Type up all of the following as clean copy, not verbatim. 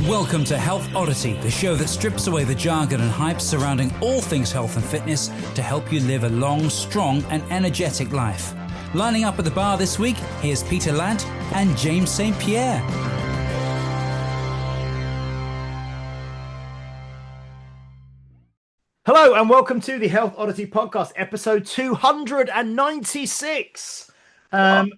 Welcome to Health Oddity, the show that strips away the jargon and hype surrounding all things health and fitness to help you live a long, strong and energetic life. Lining up at the bar this week, here's Peter Lant and James St. Pierre. Hello and welcome to the Health Oddity podcast, episode 296.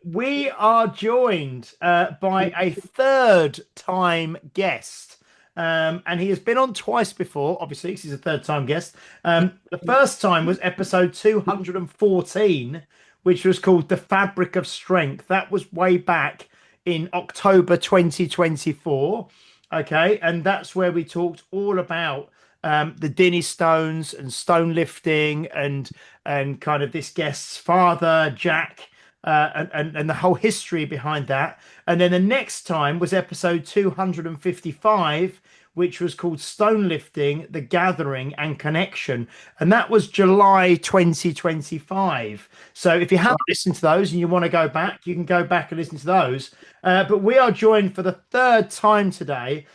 We are joined by a third-time guest, and he has been on twice before, obviously, because he's a third-time guest. The first time was episode 214, which was called The Fabric of Strength. That was way back in October 2024, okay? And that's where we talked all about the Dinnie stones and stone lifting and kind of this guest's father, Jack, and the whole history behind that. And then the next time was episode 255, which was called Stone Lifting, the Gathering and Connection. And that was July 2025. So if you haven't listened to those and you want to go back, you can go back and listen to those. But we are joined for the third time today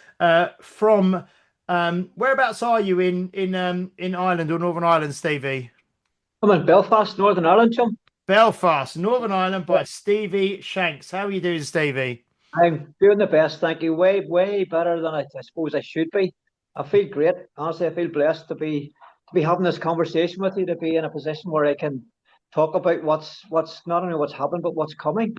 from whereabouts are you in Ireland or Northern Ireland, Stevie? I'm in Belfast, Northern Ireland, chum. Belfast, Northern Ireland, by Stevie Shanks. How are you doing, Stevie? I'm doing the best, thank you. Way better than I suppose I should be. I feel great. Honestly, I feel blessed to be having this conversation with you, to be in a position where I can talk about what's not only what's happened, but what's coming.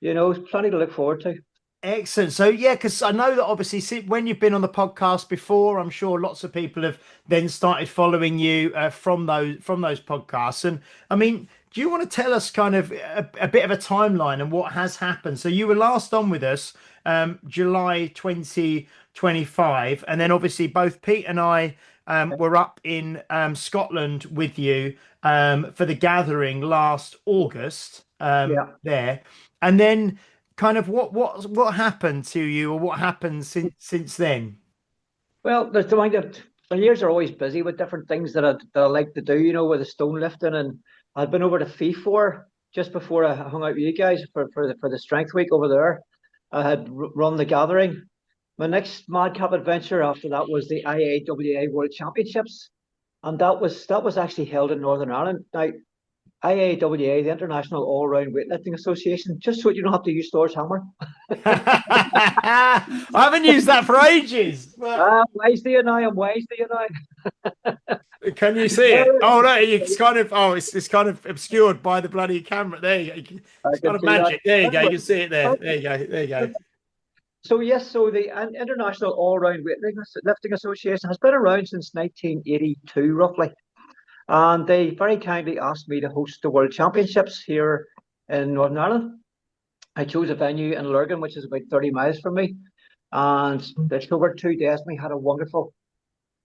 You know, plenty to look forward to. Excellent. So yeah, because I know that obviously when you've been on the podcast before, I'm sure lots of people have then started following you from those podcasts. And I mean, do you want to tell us kind of a bit of a timeline and what has happened? So you were last on with us July 2025, and then obviously both Pete and I were up in Scotland with you for the gathering last August there, and then kind of what happened to you, or what happened since then? Well, there's the mind that my years are always busy with different things that I like to do, you know, with the stone lifting. And I'd been over to FIFOR just before I hung out with you guys for the Strength Week over there. I had run the gathering. My next madcap adventure after that was the IAWA World Championships, and that was actually held in Northern Ireland. Now, IAWA, the International All-Round Weightlifting Association, just so you don't have to use Thor's hammer. I haven't used that for ages. Wise to you now, I'm wise to you now. Can you see it? Oh no, it's kind of obscured by the bloody camera. There you go. It's kind of magic. There you go. You can see it there. There you go. There you go. So yes, so the International All-Round Weightlifting Association has been around since 1982, roughly. And they very kindly asked me to host the World Championships here in Northern Ireland. I chose a venue in Lurgan, which is about 30 miles from me. And it's over 2 days. We had a wonderful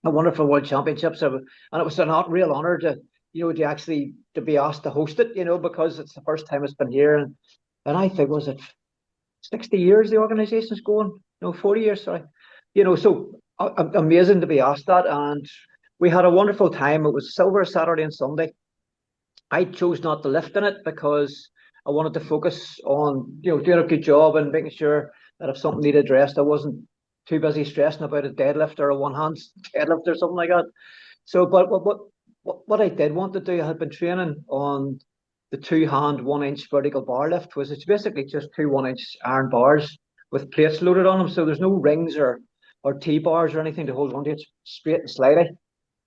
World Championships. And it was a real honour to be asked to host it, you know, because it's the first time it's been here. And I think, was it 60 years the organisation's going? No, 40 years, sorry. You know, so amazing to be asked that. And we had a wonderful time. It was silver Saturday and Sunday. I chose not to lift in it because I wanted to focus on, you know, doing a good job and making sure that if something needed addressed, I wasn't too busy stressing about a deadlift or a one-hand deadlift or something like that. So, but what I did want to do, I had been training on the 2-hand 1-inch vertical bar lift, which is basically just 2 1-inch iron bars with plates loaded on them. So there's no rings or T-bars or anything to hold onto. It's straight and slidey.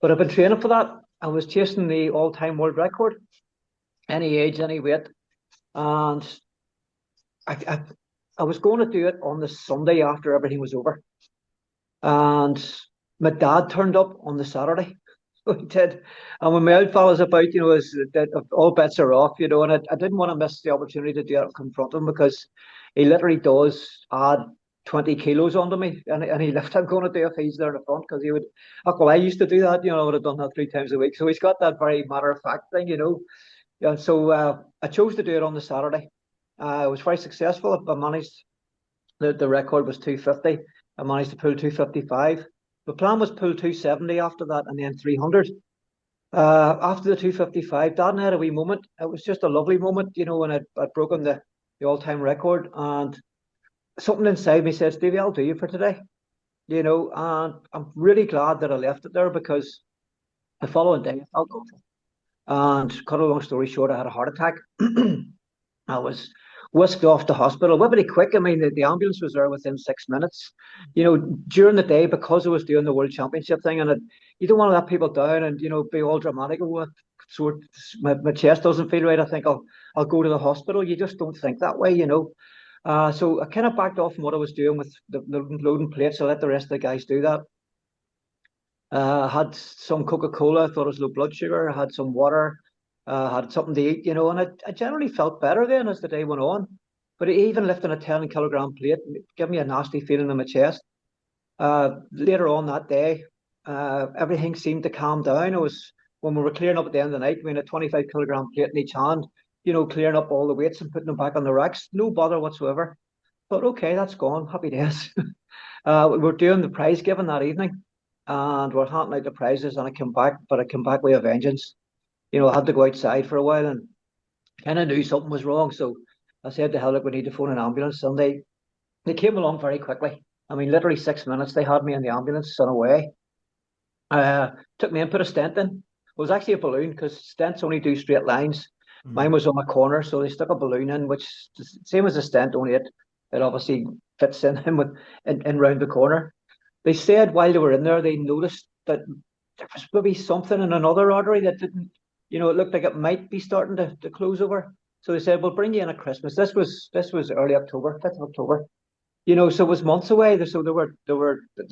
But I've been training for that. I was chasing the all-time world record, any age, any weight. And I was going to do it on the Sunday after everything was over. And my dad turned up on the Saturday. So he did. And when my old fella's about, you know, all bets are off, you know, and I didn't want to miss the opportunity to do it and confront him, because he literally does add 20 kilos onto me, and he left. I'm going to do if he's there in the front, because he would. Well, I used to do that, you know. I would have done that 3 times a week. So he's got that very matter of fact thing, you know. Yeah. So I chose to do it on the Saturday. I was very successful. I managed. The record was 250. I managed to pull 255. The plan was pull 270 after that, and then 300. After the 255, Dad and I had a wee moment. It was just a lovely moment, you know, when I'd broken the all-time record, and something inside me said, Stevie, I'll do you for today. and I'm really glad that I left it there because the following day I felt awful. And cut a long story short, I had a heart attack. I was whisked off to hospital pretty quick. I mean, the ambulance was there within 6 minutes. During the day, because I was doing the World Championship thing, and you don't want to let people down and be all dramatic. Oh, my chest doesn't feel right. I think I'll go to the hospital. You just don't think that way. So I kind of backed off from what I was doing with the loading plates. I let the rest of the guys do that. I had some Coca-Cola. I thought it was low blood sugar. I had some water. Had something to eat, and I generally felt better then as the day went on. But even lifting a 10-kilogram plate gave me a nasty feeling in my chest. Later on that day, everything seemed to calm down. When we were clearing up at the end of the night, we had a 25-kilogram plate in each hand, clearing up all the weights and putting them back on the racks. No bother whatsoever. But okay, that's gone. Happy days. We're doing the prize giving that evening, and we're handing out the prizes. And I came back with a vengeance. I had to go outside for a while and kind of knew something was wrong. So I said to hell, look, we need to phone an ambulance. And they came along very quickly. I mean, literally 6 minutes, they had me in the ambulance and away. Took me and put a stent in. It was actually a balloon because stents only do straight lines. Mine was on a corner, so they stuck a balloon in, which same as a stent, only it obviously fits in round the corner. They said while they were in there, they noticed that there was maybe something in another artery that didn't, it looked like it might be starting to close over. So they said, we'll bring you in at Christmas. This was early October, 5th of October. So it was months away. So they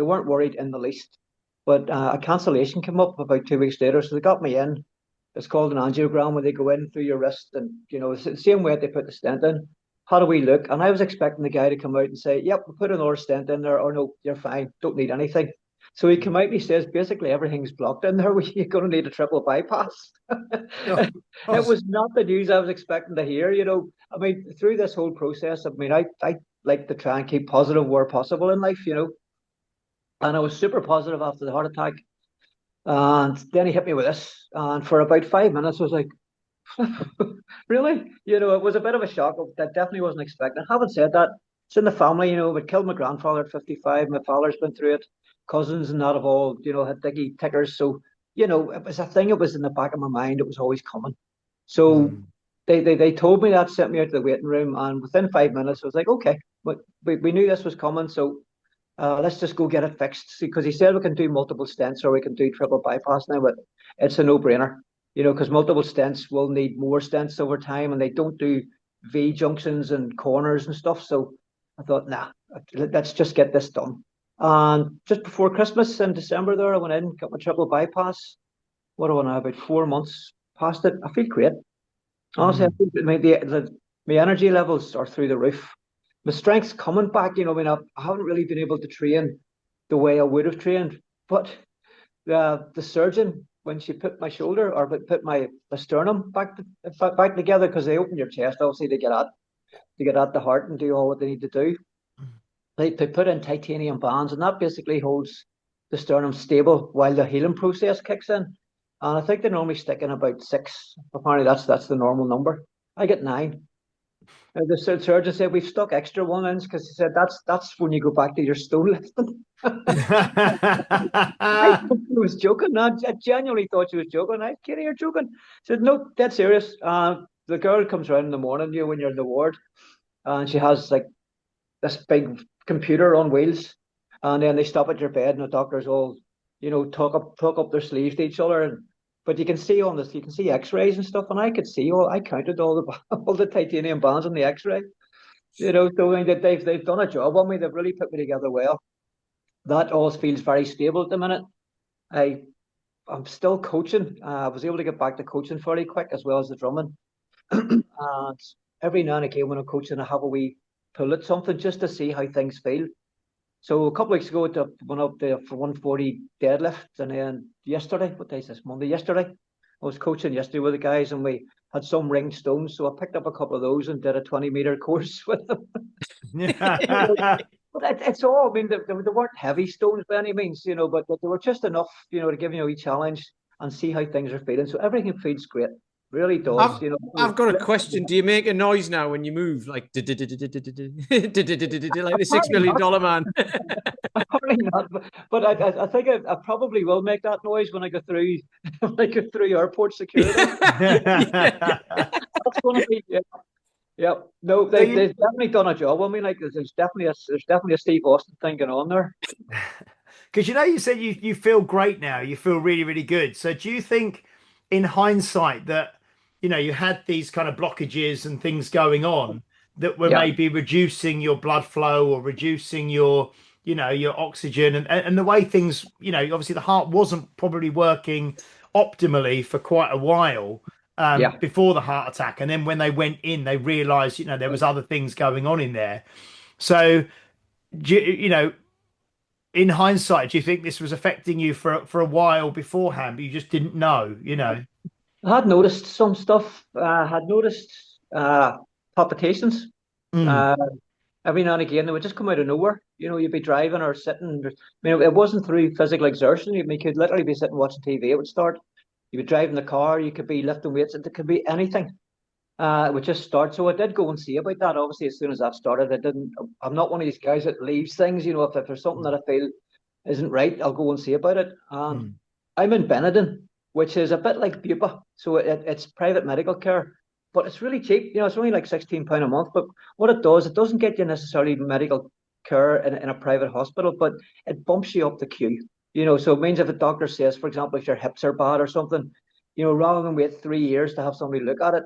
weren't worried in the least. But a cancellation came up about 2 weeks later. So they got me in. It's called an angiogram where they go in through your wrist and, it's the same way they put the stent in. How do we look? And I was expecting the guy to come out and say, yep, we'll put another stent in there. Or no, you're fine. Don't need anything. So he came out and he says, basically everything's blocked in there. You're going to need a triple bypass. It was not the news I was expecting to hear. I mean, through this whole process, I mean, I like to try and keep positive where possible in life, And I was super positive after the heart attack. And then he hit me with this. And for about 5 minutes, I was like, really? It was a bit of a shock. That definitely wasn't expecting. Having said that, it's in the family, we killed my grandfather at 55. My father's been through it. Cousins and that have all, had diggy tickers. So, it was a thing. It was in the back of my mind. It was always coming. So they told me that, sent me out to the waiting room. And within 5 minutes, I was like, okay, but we knew this was coming. So let's just go get it fixed. Because he said we can do multiple stents or we can do triple bypass now. But it's a no-brainer, because multiple stents will need more stents over time. And they don't do V junctions and corners and stuff. So I thought, nah, let's just get this done. And just before Christmas in December there, I went in, got my triple bypass. What do I know, about 4 months past it. I feel great. Honestly, I think my energy levels are through the roof. My strength's coming back. I mean, I haven't really been able to train the way I would have trained. But the surgeon, when she put my shoulder or put my sternum back together, because they open your chest, obviously, to get at the heart and do all what they need to do. They put in titanium bands, and that basically holds the sternum stable while the healing process kicks in. And I think they normally stick in about 6. Apparently, that's the normal number. I get 9. The surgeon said we've stuck extra one in because he said that's when you go back to your stone lifting. I thought she was joking. I genuinely thought she was joking. I Kitty, you're joking. She said no, dead serious. The girl comes around in the morning, when you're in the ward, and she has like this big computer on wheels, and then they stop at your bed, and the doctors all, talk up their sleeves to each other, but you can see on this, you can see X-rays and stuff, and I counted all the all the titanium bands on the X-ray, so I mean, they've done a job on me. They've really put me together well. That all feels very stable at the minute. I'm still coaching. I was able to get back to coaching fairly quick as well as the drumming. And every now and again when I'm coaching, I have a wee pull at something just to see how things feel. So a couple of weeks ago, I went up there for 140 deadlift, and then yesterday, what day is this? Monday. Yesterday, I was coaching yesterday with the guys, and we had some ringed stones, so I picked up a couple of those and did a 20-meter course with them. But it's all. I mean, they weren't heavy stones by any means, but they were just enough, to give a wee challenge and see how things are feeling. So everything feels great. really does. You know, I've got a question. Do you make a noise now when you move, like like the $6 million man? Probably not, but I think I probably will make that noise when I go through when I go through airport security. That's going to be yeah. No, they've definitely done a job. I mean, like there's definitely a Steve Austin thing going on there. Because you said you feel great now. You feel really, really good. So do you think, in hindsight, that you had these kind of blockages and things going on that were Yeah. maybe reducing your blood flow or reducing your oxygen and the way things, obviously the heart wasn't probably working optimally for quite a while Yeah. before the heart attack. And then when they went in, they realized, there was other things going on in there. So, in hindsight, do you think this was affecting you for a while beforehand, but you just didn't know? I had noticed some stuff. I had noticed palpitations. Mm. Uh, every now and again, they would just come out of nowhere. You know, you'd be driving or sitting. I mean, it wasn't through physical exertion. You could literally be sitting watching TV. It would start. You would drive in the car. You could be lifting weights. It could be anything. It would just start. So I did go and see about that. Obviously, as soon as that started, I didn't. I'm not one of these guys that leaves things. You know, if there's something that I feel isn't right, I'll go and see about it. And Mm. I'm in Benetton, which is a bit like Bupa. So it's private medical care, but it's really cheap. You know, it's only like £16 a month. But what it does, it doesn't get you necessarily medical care in a private hospital, but it bumps you up the queue. You know, so it means if a doctor says, for example, if your hips are bad or something, rather than wait 3 years to have somebody look at it,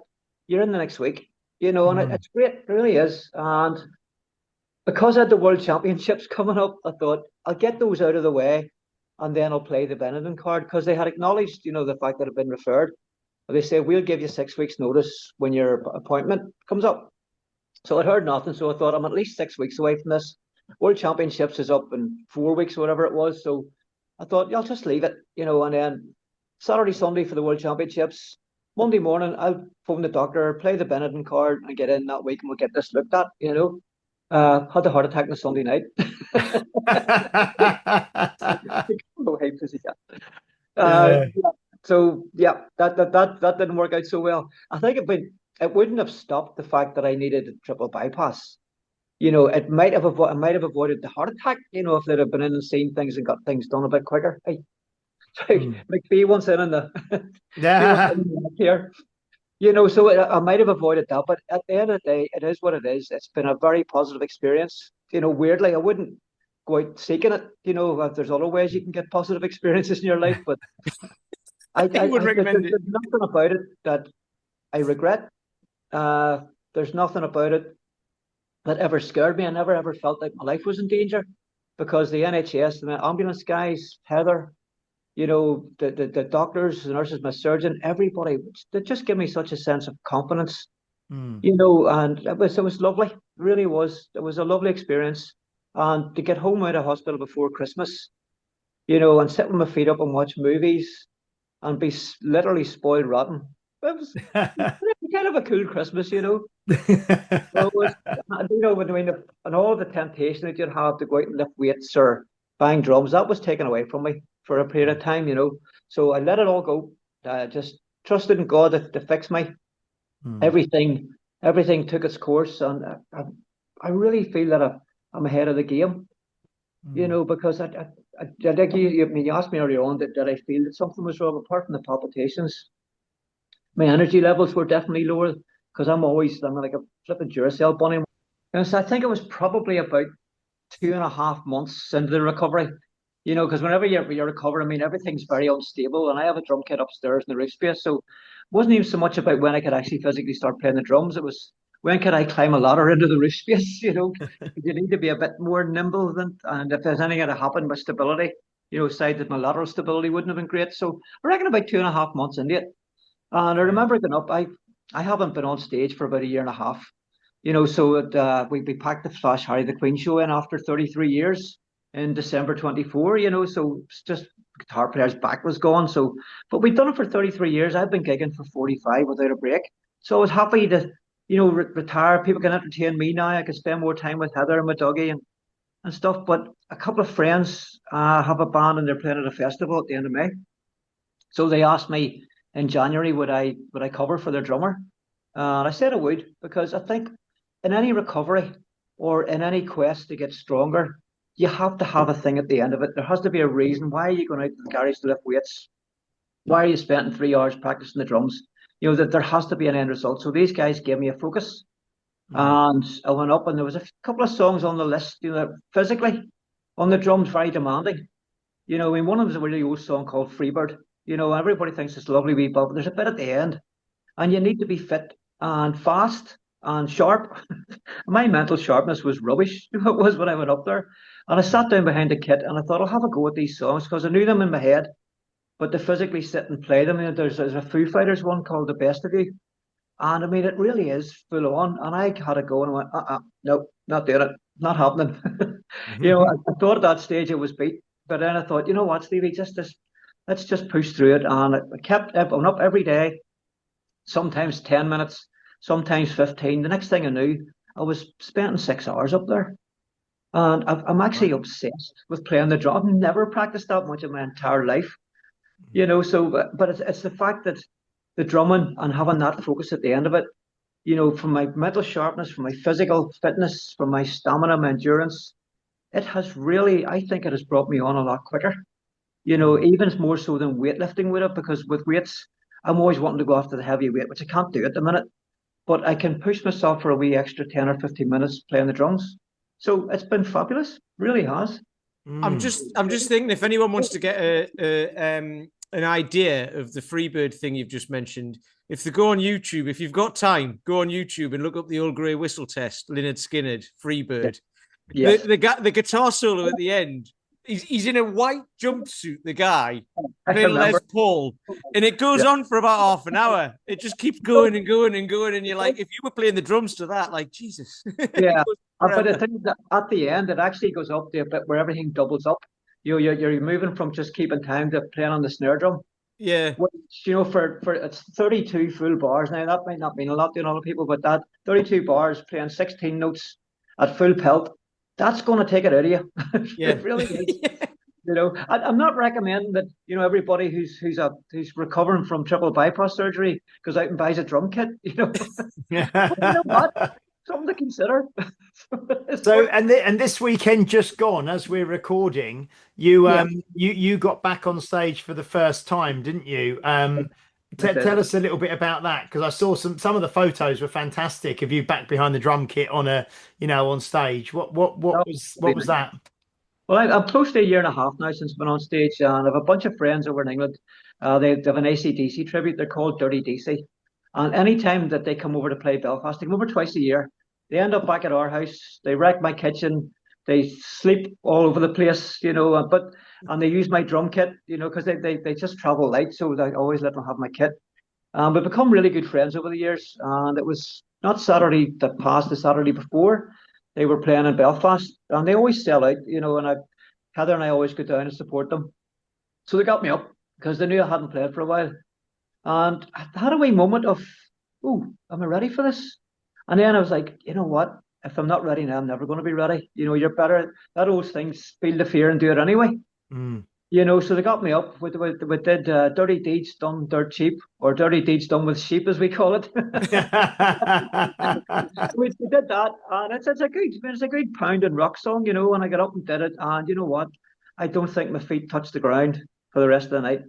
you're in the next week. And Mm. it's great. It really is. And because I had the World Championships coming up, I thought I'll get those out of the way and then I'll play the Benetton card because they had acknowledged, the fact that I've been referred. They say, we'll give you 6 weeks notice when your appointment comes up. So I'd heard nothing. So I thought I'm at least 6 weeks away from this. World Championships is up in 4 weeks, or whatever it was. So I thought, yeah, I'll just leave it, and then Saturday, Sunday for the World Championships. Monday morning, I'll phone the doctor, play the Benetton card, and get in that week, and we'll get this looked at. Had the heart attack on a Sunday night. Yeah. So yeah, that didn't work out so well. I think it wouldn't have stopped the fact that I needed a triple bypass. It I might have avoided the heart attack. If they'd have been in and seen things and got things done a bit quicker. Hey, Mm. McPhee wants in the Yeah. here. So I might have avoided that, but at the end of the day, it is what it is. It's been a very positive experience. Weirdly, I wouldn't go out seeking it. There's other ways you can get positive experiences in your life, but I would recommend it. there's nothing about it that I regret. There's nothing about it that ever scared me. I never ever felt like my life was in danger because the NHS, the ambulance guys, Heather, the doctors, the nurses, my surgeon, everybody, they just give me such a sense of confidence, Mm. and it was lovely. It really was. It was a lovely experience. And to get home out of hospital before Christmas, and sit with my feet up and watch movies and be literally spoiled rotten. It was kind of a cool Christmas. So it was, between and all the temptation that you'd have to go out and lift weights or bang drums, that was taken away from me for a period of time, So I let it all go. I just trusted in God to fix me. Mm. Everything took its course, and I really feel that I'm ahead of the game, Mm. because I think you asked me earlier on that I feel that something was wrong apart from the palpitations. My energy levels were definitely lower because I'm like a flipping Duracell bunny. And so I think it was probably about 2.5 months into the recovery. Because whenever you're recovering, I mean, everything's very unstable. And I have a drum kit upstairs in the roof space. So it wasn't even so much about when I could actually physically start playing the drums. It was when could I climb a ladder into the roof space, You need to be a bit more nimble and if there's anything that happened with stability, aside that my lateral stability wouldn't have been great. So I reckon about 2.5 months into it. And I remember getting up. I haven't been on stage for about a year and a half. So we packed the Flash Harry the Queen show in after 33 years in December 24. So it's just guitar player's back was gone. So, but we've done it for 33 years. I've been gigging for 45 without a break. So I was happy to, retire. People can entertain me now. I can spend more time with Heather and my doggy and stuff. But a couple of friends have a band and they're playing at a festival at the end of May. So they asked me in January, would I cover for their drummer? And I said I would, because I think in any recovery or in any quest to get stronger, you have to have a thing at the end of it. There has to be a reason. Why are you going out to the garage to lift weights? Why are you spending 3 hours practicing the drums? You know, that there has to be an end result. So these guys gave me a focus. And I went up, and there was a couple of songs on the list, you know, physically on the drums, very demanding. You know, I mean, one of them is a really old song called Freebird. You know, everybody thinks it's a lovely wee bop, but there's a bit at the end, and you need to be fit and fast and sharp. My mental sharpness was rubbish. It was when I went up there. And I sat down behind the kit, and I thought, I'll have a go at these songs, because I knew them in my head, but to physically sit and play them, you know, there's a Foo Fighters one called The Best of You. And I mean, it really is full on. And I had a go, and I went, no, not doing it, not happening. You know, I thought at that stage it was beat, but then I thought, you know what, Stevie, let's just push through it. And I went up every day, sometimes 10 minutes, sometimes 15. The next thing I knew, I was spending 6 hours up there. And I'm actually obsessed with playing the drum. I've never practiced that much in my entire life, you know. So, but it's the fact that the drumming and having that focus at the end of it, you know, from my mental sharpness, from my physical fitness, from my stamina, my endurance, it has really, I think it has brought me on a lot quicker, you know, even more so than weightlifting would have, because with weights, I'm always wanting to go after the heavy weight, which I can't do at the minute, but I can push myself for a wee extra 10 or 15 minutes playing the drums. So it's been fabulous, really has. I'm just thinking, if anyone wants to get an idea of the Freebird thing you've just mentioned, if they go on YouTube, if you've got time, go on YouTube and look up the old grey whistle test, Lynyrd Skynyrd, Freebird. Yes. The guitar solo at the end, he's in a white jumpsuit, the guy, playing Les Paul, and it goes on for about half an hour. It just keeps going and going and going, and you're like, if you were playing the drums to that, like, Jesus. Yeah, but I think that at the end, it actually goes up to a bit where everything doubles up. You're moving from just keeping time to playing on the snare drum. Yeah. Which, you know, for it's 32 full bars. Now, that might not mean a lot to a lot of people, but that 32 bars playing 16 notes at full pelt, that's going to take it out of you. Yeah. It really is. You know, I'm not recommending that, you know, everybody who's recovering from triple bypass surgery goes out and buys a drum kit, you know. But you know what? Something to consider. So, and this weekend just gone, as we're recording, you got back on stage for the first time, didn't you? Tell us a little bit about that, because I saw some of the photos were fantastic of you back behind the drum kit on on stage. What was that? Well, I'm close to a year and a half now since I've been on stage, and I have a bunch of friends over in England. They have an AC/DC tribute. They're called Dirty DC. And any time that they come over to play Belfast, they come over twice a year. They end up back at our house. They wreck my kitchen. They sleep all over the place, you know. And they use my drum kit, you know, because they just travel light, so I always let them have my kit. We've become really good friends over the years. And it was not Saturday that passed, the Saturday before. They were playing in Belfast, and they always sell out, you know. And Heather and I always go down and support them. So they got me up because they knew I hadn't played for a while. And I had a wee moment of, oh, am I ready for this? And then I was like, you know what? If I'm not ready now, I'm never going to be ready. You know, you're better. That old thing, feel the fear and do it anyway. You know, so they got me up. We did Dirty Deeds Done Dirt Cheap, or Dirty Deeds Done with Sheep, as we call it. We did that, and it's a good pounding rock song, you know. And I got up and did it, and you know what? I don't think my feet touched the ground for the rest of the night.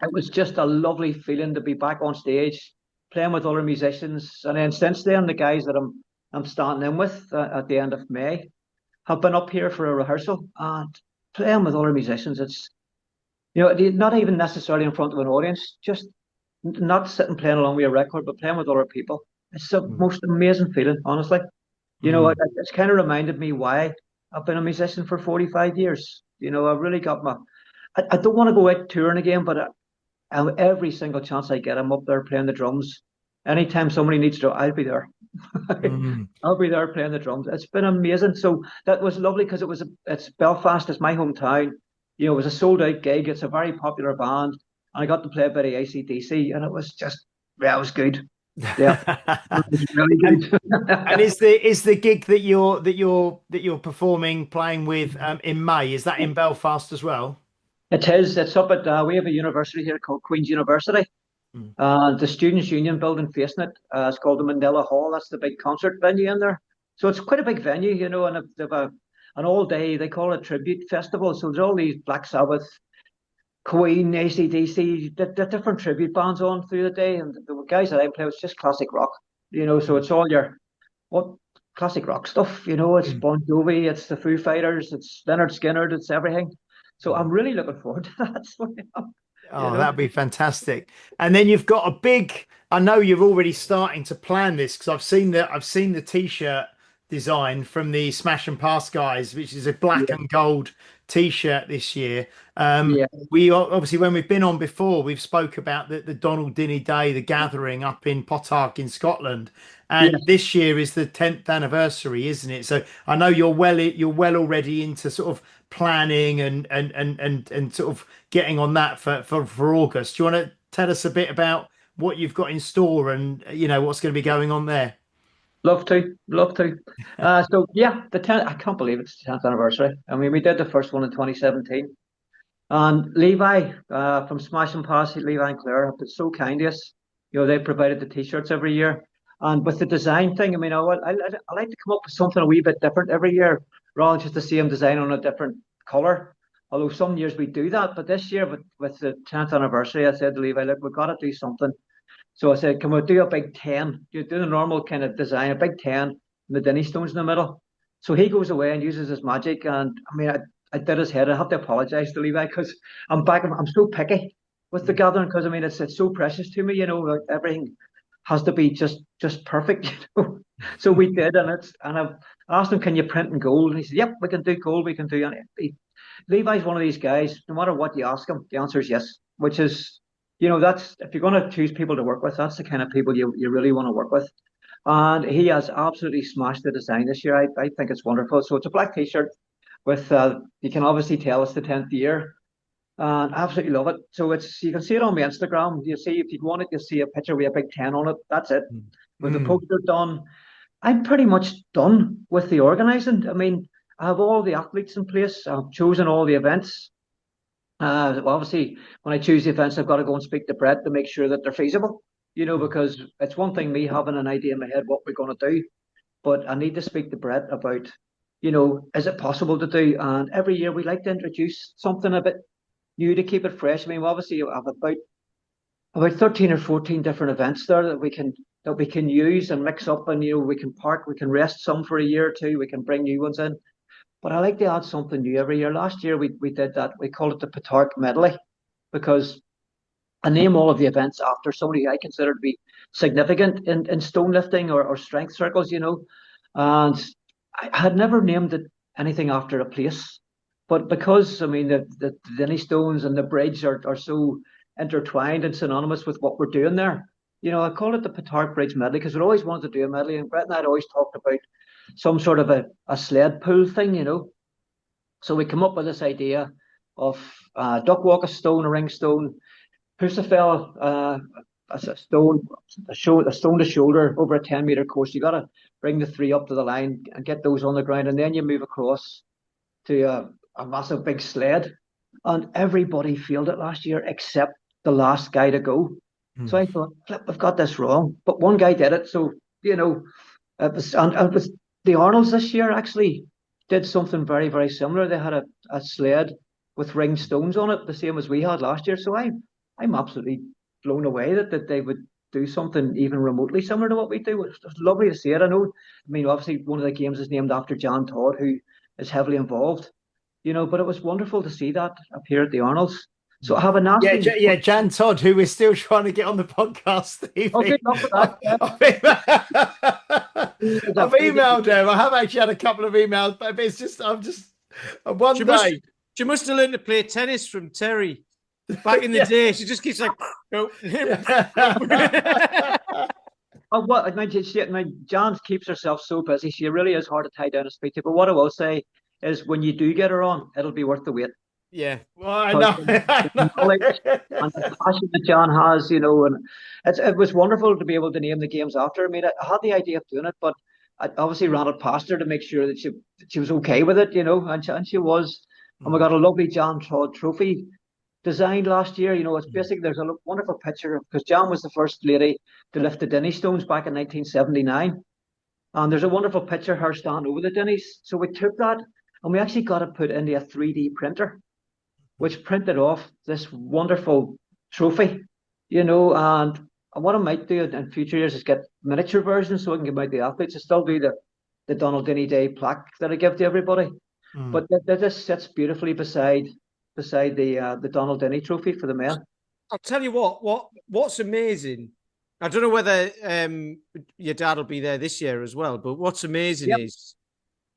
It was just a lovely feeling to be back on stage, playing with other musicians. And then since then, the guys that I'm standing in with at the end of May have been up here for a rehearsal and playing with other musicians. It's, you know, not even necessarily in front of an audience, just not sitting playing along with a record, but playing with other people. It's the most amazing feeling, honestly. You know, it's kind of reminded me why I've been a musician for 45 years. You know, I've really got I don't want to go out touring again, but every single chance I get, I'm up there playing the drums. Anytime somebody needs to, I'll be there. I'll be there playing the drums. It's been amazing. So that was lovely, because it's Belfast, it's my hometown. You know, it was a sold out gig. It's a very popular band, and I got to play a bit of AC/DC, and it was just, it was good. Yeah, it was really good. And is the gig that you're performing, playing with in May, is that in Belfast as well? It is. It's up at we have a university here called Queen's University, The Students' Union building facing it, it's called the Mandela Hall. That's the big concert venue in there. So it's quite a big venue, you know, and they've an all day, they call it a tribute festival. So there's all these Black Sabbath, Queen, AC/DC, the different tribute bands on through the day. And the guys that I play, it's just classic rock, you know, so it's all your what classic rock stuff, you know, it's Bon Jovi, it's the Foo Fighters, it's Leonard Skinner, it's everything. So I'm really looking forward to that. So, Oh, that'd be fantastic. And then you've got a big, I know you're already starting to plan this because I've seen the t-shirt design from the Smash and Pass guys, which is a black yeah, and gold t-shirt this year. yeah, We obviously, when we've been on before, we've spoke about the Donald Dinnie Day, the gathering up in Potarch in Scotland. yeah. And this year is the 10th anniversary, isn't it? So I know you're well already into sort of planning and sort of getting on that for August. Do you want to tell us a bit about what you've got in store and you know what's going to be going on there? Love to, love to. So yeah, the 10th, I can't believe it's the 10th anniversary. I mean, we did the first one in 2017. And Levi from Smash and Pass, Levi and Claire have been so kind to us. You know, they provided the t-shirts every year. And with the design thing, I mean, I like to come up with something a wee bit different every year, rather than just the same design on a different color. Although some years we do that, but this year with the 10th anniversary, I said to Levi, look, we've got to do something. So I said, can we do a big 10? You do the normal kind of design, a big 10, and the Dinnie stones in the middle. So he goes away and uses his magic. And I mean, I did his head. I have to apologize to Levi because I'm so picky with the gathering because I mean, it's so precious to me, you know, like everything has to be just perfect, you know. So we did, and I've asked him, can you print in gold? And he said, yep, we can do gold, we can do anything. Levi's one of these guys, no matter what you ask him, the answer is yes, which is, you know, that's if you're going to choose people to work with, that's the kind of people you really want to work with. And he has absolutely smashed the design this year. I think it's wonderful. So it's a black t-shirt with, you can obviously tell it's the 10th year. And I absolutely love it. So it's you can see it on my Instagram. You see if you want it, you see a picture with a big 10 on it. That's it. With the poster done, I'm pretty much done with the organising. I mean, I have all the athletes in place. I've chosen all the events. Well, obviously, when I choose the events, I've got to go and speak to Brett to make sure that they're feasible. You know, because it's one thing me having an idea in my head what we're going to do, but I need to speak to Brett about, you know, is it possible to do? And every year we like to introduce something a bit new to keep it fresh. I mean, obviously, you have about 13 or 14 different events there that we can use and mix up, and you know, we can rest some for a year or two, we can bring new ones in. But I like to add something new every year. Last year we did that. We called it the Petarch Medley because I name all of the events after somebody I consider to be significant in stone lifting or strength circles, you know. And I had never named it anything after a place. But because I mean the Dinnie stones and the bridge are so intertwined and synonymous with what we're doing there, you know, I call it the Petarch Bridge Medley because we always wanted to do a medley, and Brett and I had always talked about some sort of a sled pull thing, you know. So we come up with this idea of duck walk a stone, a ring stone, push a fella a stone, a stone to shoulder over a 10-meter course. You got to bring the three up to the line and get those on the ground, and then you move across to a massive big sled. And everybody failed it last year except the last guy to go. So I thought, flip, I've got this wrong. But one guy did it. So, you know, it was the Arnolds this year actually did something very, very similar. They had a sled with ringed stones on it, the same as we had last year. So I'm absolutely blown away that they would do something even remotely similar to what we do. It's lovely to see it. I know, I mean, obviously one of the games is named after Jan Todd, who is heavily involved, you know, but it was wonderful to see that up here at the Arnolds. So I have a nasty... Jan Todd, who we're still trying to get on the podcast, Stevie. Oh, good luck with that. I've emailed him. I have actually had a couple of emails, but it's just, She must have learned to play tennis from Terry back in the day. She just keeps like, oh, Jan keeps herself so busy. She really is hard to tie down and speak to. But what I will say is when you do get her on, it'll be worth the wait. Yeah, well, I know. And the passion that Jan has, you know, and it was wonderful to be able to name the games after. I mean, I had the idea of doing it, but I obviously ran it past her to make sure that she was okay with it, you know, and she was. And we got a lovely Jan Todd trophy designed last year. It's basically, there's a wonderful picture of, because Jan was the first lady to lift the Dinnie stones back in 1979. And there's a wonderful picture of her standing over the Dinnies. So we took that and we actually got it put into a 3D printer, which printed off this wonderful trophy, and what I might do in future years is get miniature versions so I can give out the athletes. I still do the Donald Dinnie Day plaque that I give to everybody. But that just sits beautifully beside the Donald Dinnie trophy for the men. I'll tell you what's amazing. I don't know whether your dad will be there this year as well, but what's amazing is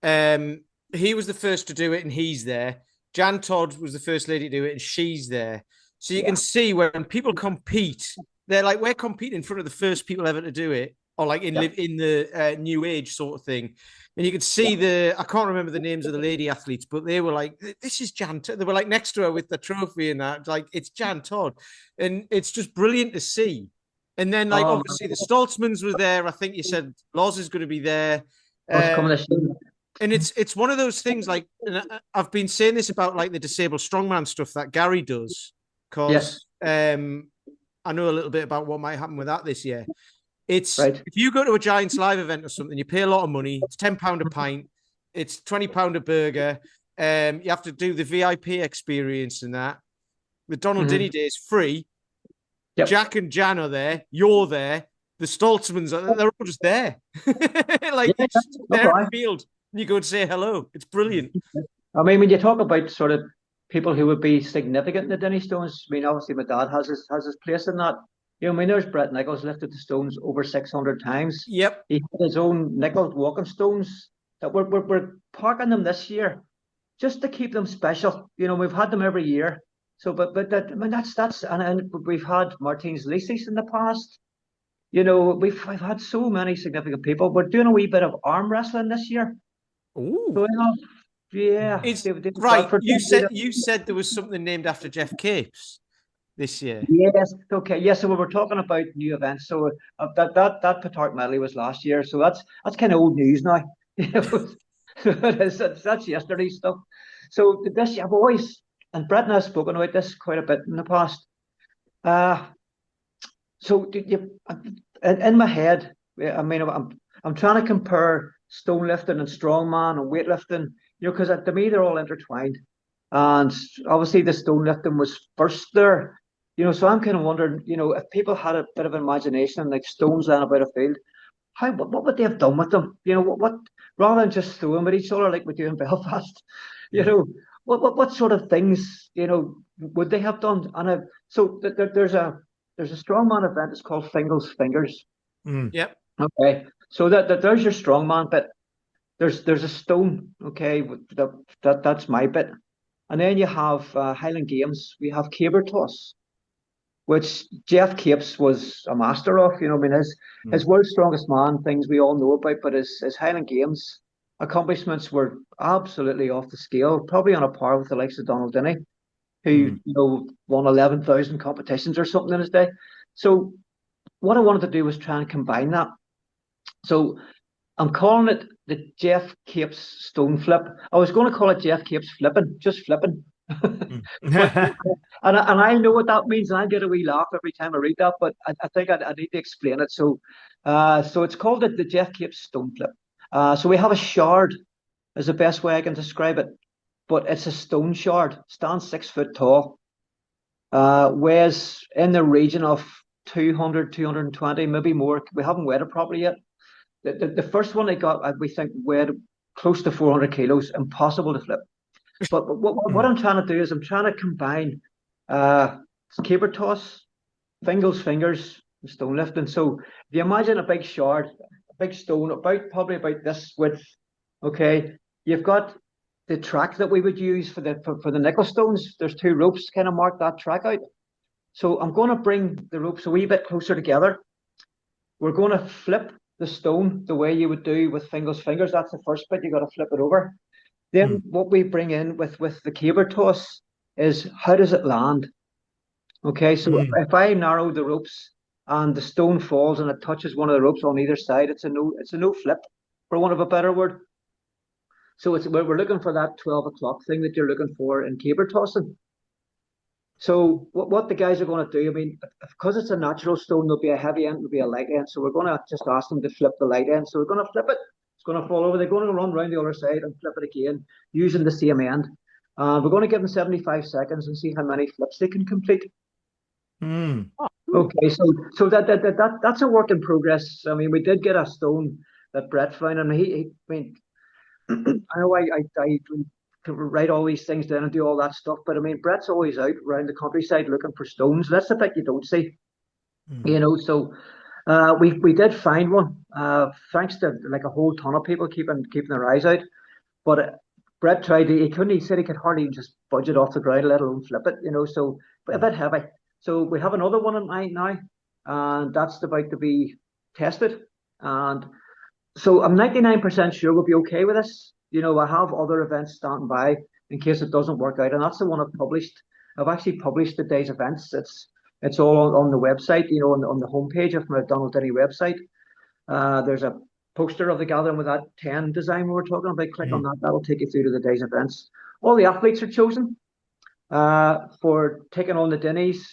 he was the first to do it and he's there. Jan Todd was the first lady to do it and she's there. So you can see when people compete, they're like, we're competing in front of the first people ever to do it, or like in the new age sort of thing. And you could see I can't remember the names of the lady athletes, but they were like, this is Jan Todd. They were like next to her with the trophy and that. Like, it's Jan Todd. And it's just brilliant to see. And then, like, obviously the Stoltzmans were there. I think you said Loz is going to be there. And it's one of those things, like, and I've been saying this about like the disabled strongman stuff that Gary does, because I know a little bit about what might happen with that this year. It's if you go to a Giants live event or something, you pay a lot of money. It's £10 a pint. It's £20 a burger. You have to do the VIP experience and that. The Donald Dinnie Day is free. Yep. Jack and Jan are there. You're there. The Stoltzmans they're all just there. Like they're in the field. And you go and say hello. It's brilliant. I mean, when you talk about sort of people who would be significant in the Dinnie Stones, I mean, obviously my dad has his place in that. I mean, there's Brett Nichols lifted the stones over 600 times. Yep. He had his own nickel walking stones that we're parking them this year just to keep them special. We've had them every year. So, but that, I mean, that's and we've had Martins Lisis in the past. We've had so many significant people. We're doing a wee bit of arm wrestling this year. Ooh. So right. You said there was something named after Jeff Capes this year. Yes. Okay. Yes. So we were talking about new events. So that Petard medley was last year. So that's kind of old news now. That's yesterday's stuff. So this I've always, and Brett and I have spoken about this quite a bit in the past. So in my head, I mean, I'm trying to compare stone lifting and strongman and weightlifting, because to me they're all intertwined. And obviously the stone lifting was first there, so I'm kind of wondering, if people had a bit of imagination and like stones laying about a field, what would they have done with them? What rather than just throw them at each other like we do in Belfast, what sort of things, would they have done? And so there's a strongman event. It's called Fingal's Fingers. Yep. Okay. So there's your strongman bit. There's a stone. Okay. That's my bit. And then you have Highland Games. We have caber toss, which Jeff Capes was a master of. I mean, his world's strongest man things we all know about, but his Highland Games accomplishments were absolutely off the scale, probably on a par with the likes of Donald Dinnie, who won 11,000 competitions or something in his day. So what I wanted to do was try and combine that. So I'm calling it the Jeff Capes Stone Flip. I was going to call it Jeff Capes Flipping, just flipping. and I know what that means, and I get a wee laugh every time I read that, but I think I need to explain it. So it's called the Jeff Capes Stone Flip. So we have a shard, is the best way I can describe it, but it's a stone shard, stands 6 foot tall, weighs in the region of 200, 220, maybe more. We haven't weighed it properly yet. The first one I got, we think, weighed close to 400 kilos, impossible to flip. But what I'm trying to do is I'm trying to combine caber toss, Fingal's Fingers, and stone lifting. So if you imagine a big shard, a big stone, probably about this width, okay, you've got the track that we would use for the nickel stones. There's 2 ropes kind of mark that track out. So I'm going to bring the ropes a wee bit closer together. We're going to flip the stone the way you would do with Fingal's Fingers. That's the first bit. You got to flip it over. Then what we bring in with the caber toss is how does it land? Okay, so if I narrow the ropes and the stone falls and it touches one of the ropes on either side, it's a no flip, for want of a better word. So we're looking for that 12 o'clock thing that you're looking for in caber tossing. So what the guys are going to do, I mean, because it's a natural stone, there'll be a heavy end, there'll be a light end. So we're going to just ask them to flip the light end. So we're going to flip it. It's going to fall over. They're going to run around the other side and flip it again using the same end. We're going to give them 75 seconds and see how many flips they can complete. Mm. Okay, so that's a work in progress. I mean, we did get a stone that Brett found, and I mean, I know I write all these things down and do all that stuff, but I mean, Brett's always out around the countryside looking for stones. That's the bit you don't see, you know. So we did find one, thanks to like a whole ton of people keeping their eyes out. But Brett tried to, he couldn't. He said he could hardly just budge it off the ground, let alone flip it, you know. So a bit heavy. So we have another one in mind now, and that's about to be tested. And so I'm 99% sure we'll be okay with this. You know, I have other events standing by in case it doesn't work out, and that's the one I've published. I've actually published the day's events. It's all on the website, you know, on the homepage of my Donald Dinnie website. There's a poster of the gathering with that 10 design we were talking about. Click on that. That'll take you through to the day's events. All the athletes are chosen for taking on the Dinnies,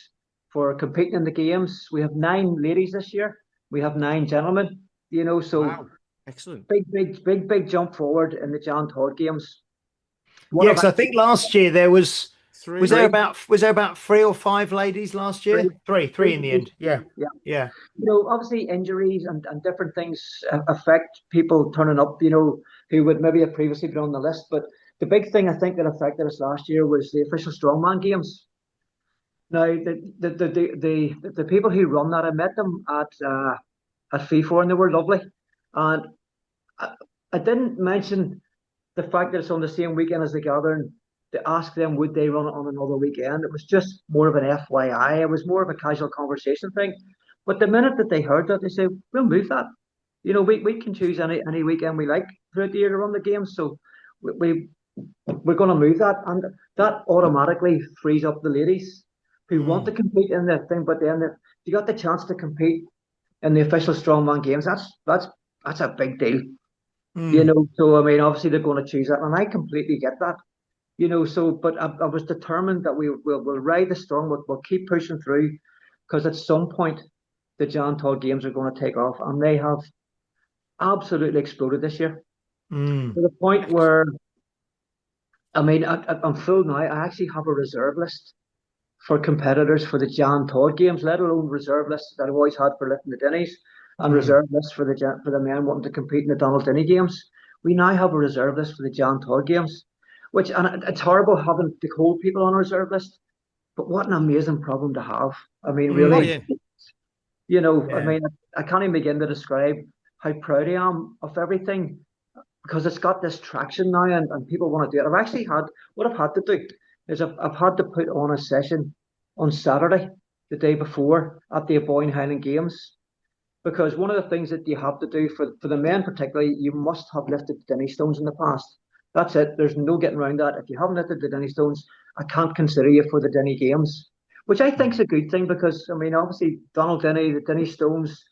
for competing in the games. We have 9 ladies this year. We have 9 gentlemen, you know, so wow. Excellent. Big jump forward in the Jan Todd games. Yeah, because I think last year there was 3. was there about 3 or 5 ladies last year? Three in the end. Yeah. You know, obviously injuries and different things affect people turning up, you know, who would maybe have previously been on the list. But the big thing I think that affected us last year was the official strongman games. Now, the people who run that, I met them at FIFO, and they were lovely. And I didn't mention the fact that it's on the same weekend as the gathering to ask them would they run it on another weekend. It was just more of an FYI. It was more of a casual conversation thing. But the minute that they heard that, they said, we'll move that. You know, we can choose any weekend we like throughout the year to run the games. So we're going to move that. And that automatically frees up the ladies who want to compete in the thing. But then if you got the chance to compete in the official strongman games, that's a big deal. You know, so I mean, obviously they're going to choose that, and I completely get that. You know, so but I was determined that we'll ride the storm. We'll keep pushing through, because at some point the Jan Todd games are going to take off, and they have absolutely exploded this year to the point where, I mean, I'm full now. I actually have a reserve list for competitors for the Jan Todd games, let alone reserve lists that I've always had for lifting the Dinnies, and reserve lists for the men wanting to compete in the Donald Dinnie games. We now have a reserve list for the Jan Todd games, and it's horrible having to hold people on a reserve list, but what an amazing problem to have. I mean, really, you know, I mean, I can't even begin to describe how proud I am of everything, because it's got this traction now, and people want to do it. What I've had to do is I've had to put on a session on Saturday, the day before, at the Aboyne Highland Games, because one of the things that you have to do for the men particularly, you must have lifted Dinnie stones in the past. That's it. There's no getting around that. If you haven't lifted the Dinnie stones, I can't consider you for the Dinnie games, which I think is a good thing, because I mean, obviously Donald Dinnie, the Dinnie stones,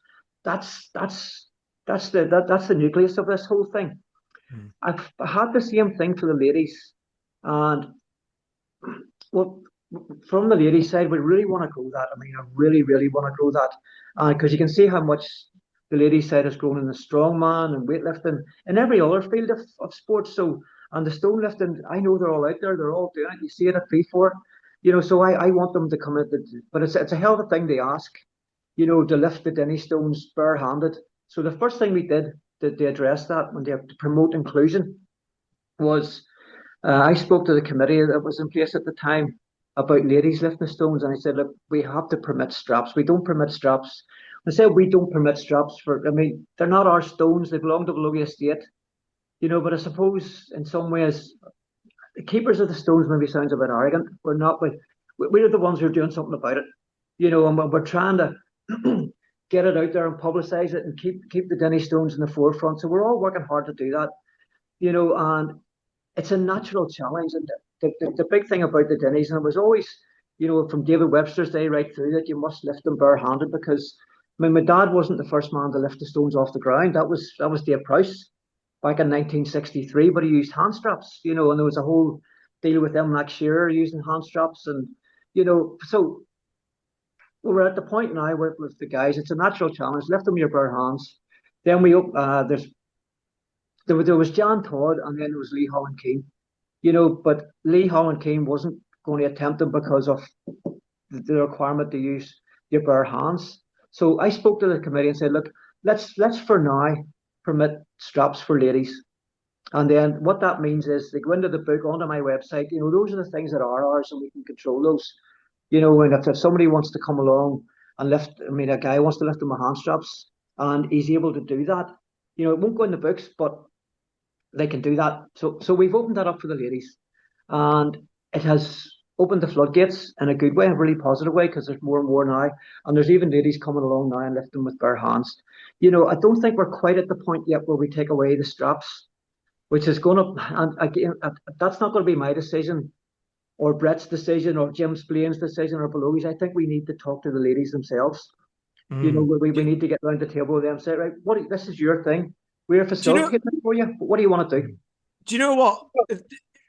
that's the nucleus of this whole thing. I've had the same thing for the ladies, and well, from the ladies' side, we really want to grow that. I mean, I really want to grow that, because you can see how much the ladies' side has grown in the strongman and weightlifting and every other field of sports. So, and the stone lifting, I know they're all out there, they're all doing it. You see it at P4, you know. So I want them to come in, but it's a hell of a thing to ask, you know, to lift the Dinnie stones barehanded. So the first thing we did to address that, when they have to promote inclusion, was I spoke to the committee that was in place at the time about ladies lifting stones, and I said, look, we have to permit straps. We don't permit straps. I said we don't permit straps I mean, they're not our stones. They belong to the Logie Estate, you know. But I suppose in some ways, the keepers of the stones maybe sounds a bit arrogant. We're not. We're the ones who are doing something about it, you know. And we're trying to get it out there and publicise it and keep the Dinnie stones in the forefront. So we're all working hard to do that, you know. And it's a natural challenge, and the big thing about the Dinnies, and it was always, you know, from David Webster's day right through, that you must lift them barehanded, because I mean, my dad wasn't the first man to lift the stones off the ground. That was Dave Prowse back in 1963, but he used hand straps, you know, and there was a whole deal with them, like Shearer using hand straps, and So we're at the point now with the guys. It's a natural challenge. Lift them with your bare hands. Then there was Jan Todd, and then there was Lee Holland Keane. But Lee Holland Keane wasn't going to attempt them because of the requirement to use your bare hands. So I spoke to the committee and said, look, let's for now permit straps for ladies. And then what that means is they go into the book, onto my website. Those are the things that are ours, and we can control those. And if somebody wants to come along and lift, a guy wants to lift them with hand straps, and he's able to do that, it won't go in the books, but they can do that. So we've opened that up for the ladies, and it has opened the floodgates in a good way, a really positive way, because there's more and more now, and there's even ladies coming along now and lifting with bare hands. I don't think we're quite at the point yet where we take away the straps, which is going to, and again, that's not going to be my decision, or Brett's decision, or Jim Splain's decision, or Belowy's. I think we need to talk to the ladies themselves. We need to get around the table with them and say, right, this is your thing. We're facilitating it for you. But what do you want to do? Do you know what?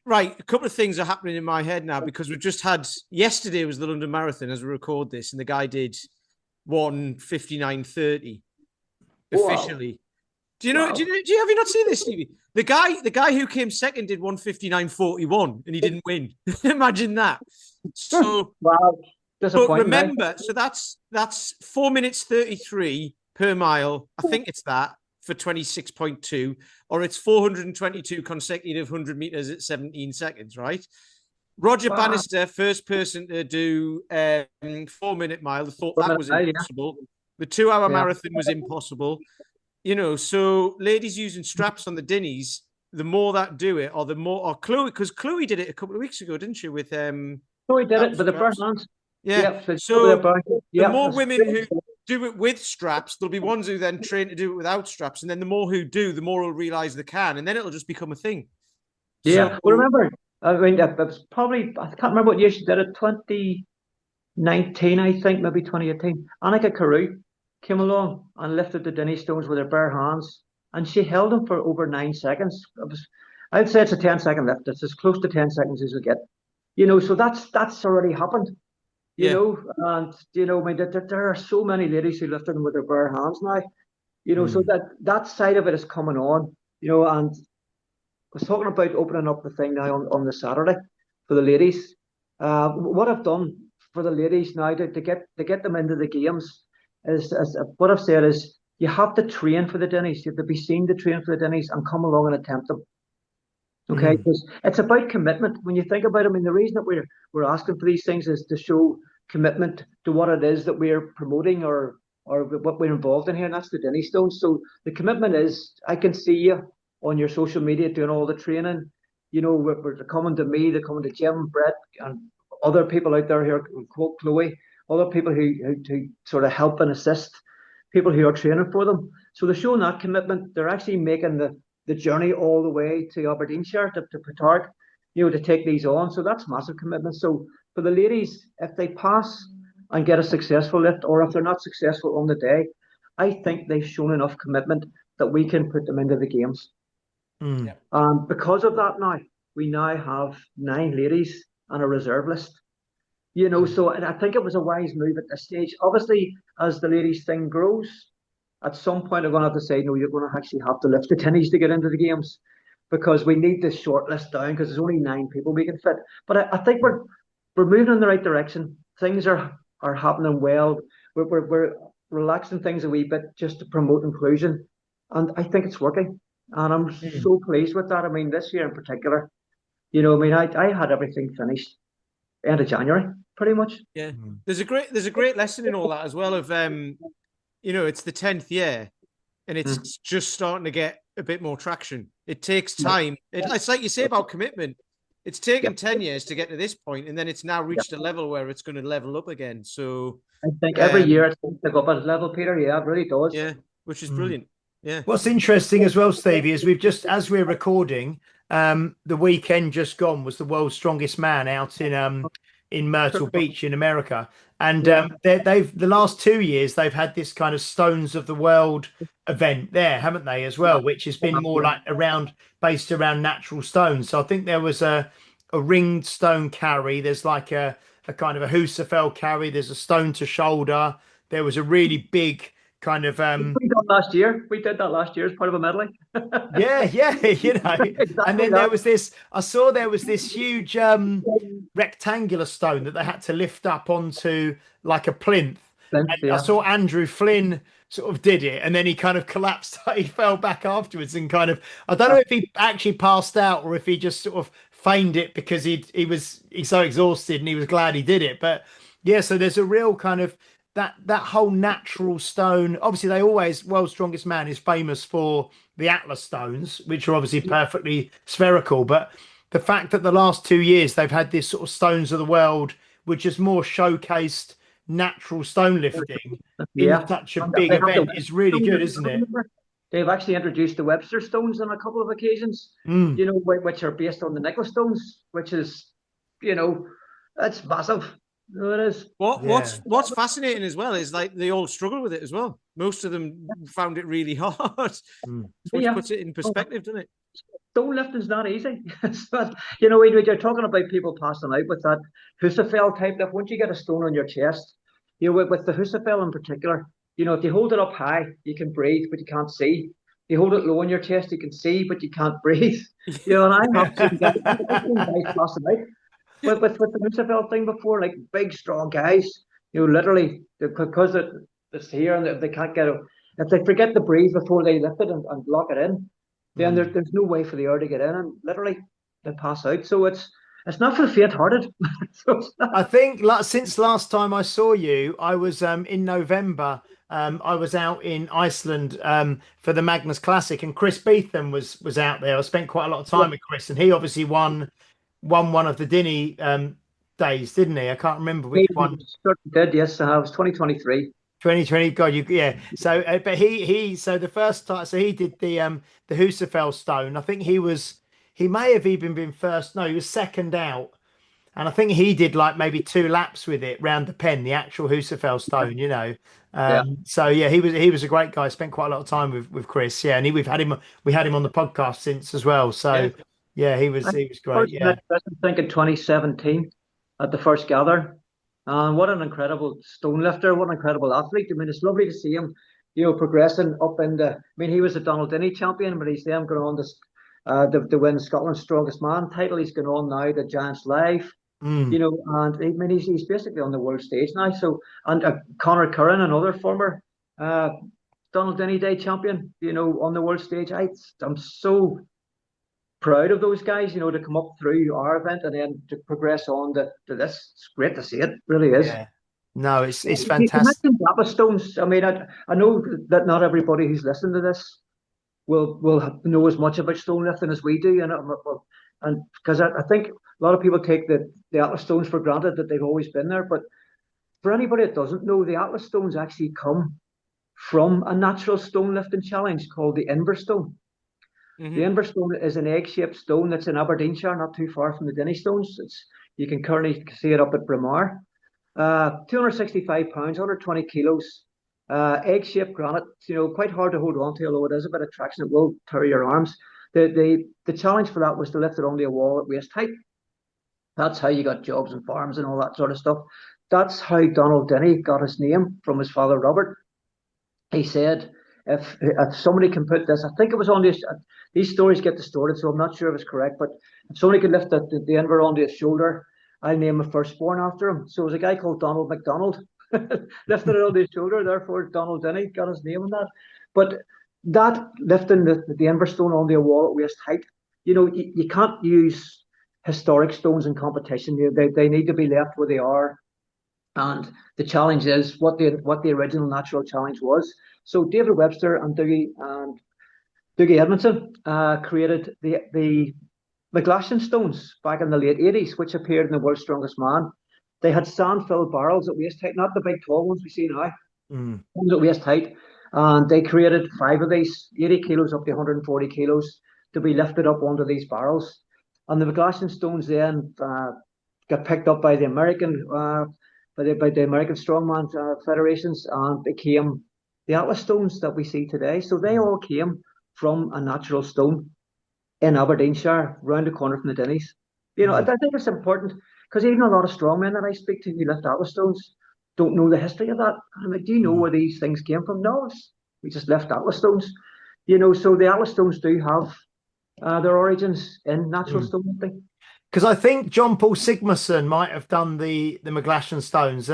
Right, a couple of things are happening in my head now, because we've just had, yesterday was the London Marathon as we record this, and the guy did 1:59:30 officially. Wow. Do you know? Wow. Have you not seen this, Stevie? The guy who came second did 1:59:41, and he didn't win. Imagine that. So wow. But remember, so that's 4 minutes 33 per mile. I think it's that for 26.2, or it's 422 consecutive 100 meters at 17 seconds, right? Roger Bannister, first person to do 4 minute mile, thought that was impossible. The 2 hour marathon was impossible. So ladies using straps on the Dinnies, the more that do it, or the more, or Chloe, because Chloe did it a couple of weeks ago, didn't she? With Chloe did it with the bare hands. Yeah. So the more women who do it with straps, there'll be ones who then train to do it without straps, and then the more who do, the more will realize they can, and then it'll just become a thing. Yeah. Well, remember, it was probably, I can't remember what year she did it, 2019, I think, maybe 2018. Annika Carew came along and lifted the Dinnie stones with her bare hands, and she held them for over 9 seconds. I'd say it's a 10-second lift. It's as close to 10 seconds as you get. So that's already happened. There are so many ladies who lifted them with their bare hands now. So that side of it is coming on. And I was talking about opening up the thing now on the Saturday for the ladies. What I've done for the ladies now to get them into the games is what I've said is you have to train for the Dinnies. You have to be seen to train for the Dinnies and come along and attempt them. Okay, because it's about commitment. When you think about it, the reason that we're asking for these things is to show commitment to what it is that we're promoting or what we're involved in here, and that's the Dinnie Stones. So the commitment is, I can see you on your social media doing all the training. They're coming to me, they're coming to Jim, Brett, and other people out there here, quote Chloe, other people who sort of help and assist people who are training for them. So they're showing that commitment. They're actually making the journey all the way to Aberdeenshire, to Petard, to take these on. So that's massive commitment. So for the ladies, if they pass and get a successful lift, or if they're not successful on the day, I think they've shown enough commitment that we can put them into the games. Because of that now, we now have 9 ladies and a reserve list. So, and I think it was a wise move at this stage. Obviously, as the ladies thing grows, at some point I'm going to have to say, no, you're going to actually have to lift the Dinnies to get into the games, because we need this short list down, because there's only 9 people we can fit. But I think we're moving in the right direction. Things are happening well. We're relaxing things a wee bit just to promote inclusion, and I think it's working. And I'm so pleased with that. This year in particular, I had everything finished end of January, pretty much. Yeah, there's a great lesson in all that as well. Of it's the 10th year, and it's just starting to get a bit more traction. It takes time. It's like you say about commitment. It's taken 10 years to get to this point, and then it's now reached a level where it's going to level up again. So I think every year it's going to go up a level, Peter. Yeah, it really does. Yeah, which is brilliant. Yeah. What's interesting as well, Stevie, is as we're recording, the weekend just gone was the world's strongest man out in Myrtle Beach in America, and they've the last 2 years they've had this kind of Stones of the World event there, haven't they, as well, which has been more like based around natural stones. So I think there was a ringed stone carry. There's like a kind of a Husafell carry. There's a stone to shoulder. There was a really big kind of We done last year. We did that last year as part of a medley. yeah, you know. Exactly And then that. there was this. I saw there was this huge rectangular stone that they had to lift up onto like a plinth. Plinth, I yeah. saw Andrew Flynn sort of did it, and then he kind of collapsed. He fell back afterwards, and kind of I don't know if he actually passed out or if he just sort of feigned it because he's so exhausted and he was glad he did it. But yeah, so there's a real kind of that whole natural stone. Obviously, they always World's Strongest Man is famous for the Atlas stones, which are obviously perfectly spherical. But the fact that the last 2 years they've had this sort of stones of the world, which is more showcased natural stone lifting in Yeah. such a And big they have event the is really good, Webster isn't it? stones. They've actually introduced the Webster stones on a couple of occasions, Mm. you know, which are based on the nickel stones, which is, you know, that's massive. You know, it is. What's fascinating as well is like they all struggle with it as well. Most of them found it really hard, which Yeah. puts it in perspective, doesn't it? Stone lifting's not easy. It's not, you know, when you're talking about people passing out with that Husafell type lift, once you get a stone on your chest, you know, with the Husafell in particular, you know, if you hold it up high, you can breathe, but you can't see. You hold it low on your chest, you can see, but you can't breathe. You know, and I have seen guys passing out with the Husafell thing before, like big, strong guys, you know, literally, because it's here and they can't get it, if they forget to breathe before they lift it and lock it in, then there's no way for the air to get in, and literally they pass out. So it's not for the faint-hearted. So I think since last time I saw you, I was in November. I was out in Iceland for the Magnus Classic, and Chris Beetham was out there. I spent quite a lot of time with Chris, and he obviously won one of the Dinnie days, didn't he? I can't remember which one. certainly did, yes. It was 2023. 2020. God, yeah. So, but so the first time, so he did the Husafell stone. I think he may have even been first. No, he was second out. And I think he did like maybe 2 laps with it round the pen, the actual Husafell stone, you know. So yeah, he was a great guy. Spent quite a lot of time with Chris. Yeah, and we had him on the podcast since as well. So yeah, he was great. Yeah. I think in 2017 at the first gather. And what an incredible stone lifter, what an incredible athlete. I mean, it's lovely to see him, you know, progressing up in the. I mean, he was a Donald Dinnie champion, but he's then going on this to win Scotland's Strongest Man title. He's going on now the Giants Live. You know, and I mean, he's basically on the world stage now. So, and Conor Curran, another former Donald Dinnie Day champion, you know, on the world stage. I'm so proud of those guys, you know, to come up through our event and then to progress on to this. It's great to see it, really is. Yeah. No, it's fantastic. You mentioned Atlas stones. I mean, I know that not everybody who's listening to this will know as much about stone lifting as we do, and because I think a lot of people take the Atlas stones for granted that they've always been there, but for anybody that doesn't know, the Atlas stones actually come from a natural stone lifting challenge called the Inverstone. The Inverstone is an egg-shaped stone that's in Aberdeenshire, not too far from the Dinnie stones. You can currently see it up at Braemar. 265 pounds, 120 kilos, egg-shaped granite. You know, quite hard to hold on to, although it is a bit of traction. It will tear your arms. The challenge for that was to lift it onto a wall at waist height. That's how you got jobs and farms and all that sort of stuff. That's how Donald Dinnie got his name from his father Robert. He said, if somebody can put this, I think it was on this. These stories get distorted, so I'm not sure if it's correct. But if somebody could lift the Inver onto his shoulder, I'll name my firstborn after him. So it was a guy called Donald MacDonald lifted it on his shoulder. Therefore, Donald Dinnie got his name on that. But that lifting the Inverstone onto a wall at waist height, you know, you can't use historic stones in competition. They need to be left where they are. And the challenge is what the original natural challenge was. So David Webster and Dougie Edmondson created the McGlashan stones back in the late 80s, which appeared in the World's Strongest Man. They had sand-filled barrels at waist height, not the big tall ones we see now, ones at waist height. And they created 5 of these, 80 kilos up to 140 kilos, to be lifted up onto these barrels. And the McGlashan stones then got picked up by the American by the American Strongman federations and became the Atlas stones that we see today. So they all came from a natural stone in Aberdeenshire, round the corner from the Dinnies. You know, I think it's important. because even a lot of strongmen that I speak to who lift Atlas stones don't know the history of that. I'm like, do you know where these things came from? No, we just lift Atlas stones. So the Atlas stones do have their origins in natural stone lifting. Because I think John Paul Sigmarsson might have done the McGlashan stones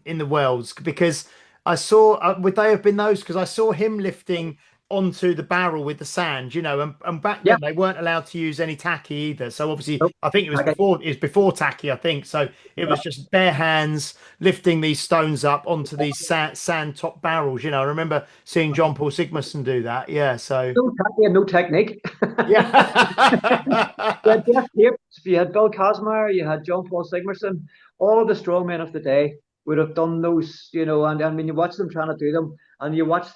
in the Worlds, because I saw would they have been those? Because I saw him lifting onto the barrel with the sand, and back Yeah. then they weren't allowed to use any tacky either. So obviously, Nope. I think it was Okay. before tacky, I think. So it was just bare hands lifting these stones up onto these sand top barrels. I remember seeing John Paul Sigmarsson do that. Yeah. So No tacky and no technique. yeah. You had Jeff Capes, you had Bill Kazmaier, you had John Paul Sigmarsson. All of the strongmen of the day would have done those, and I mean, you watch them trying to do them, and you watch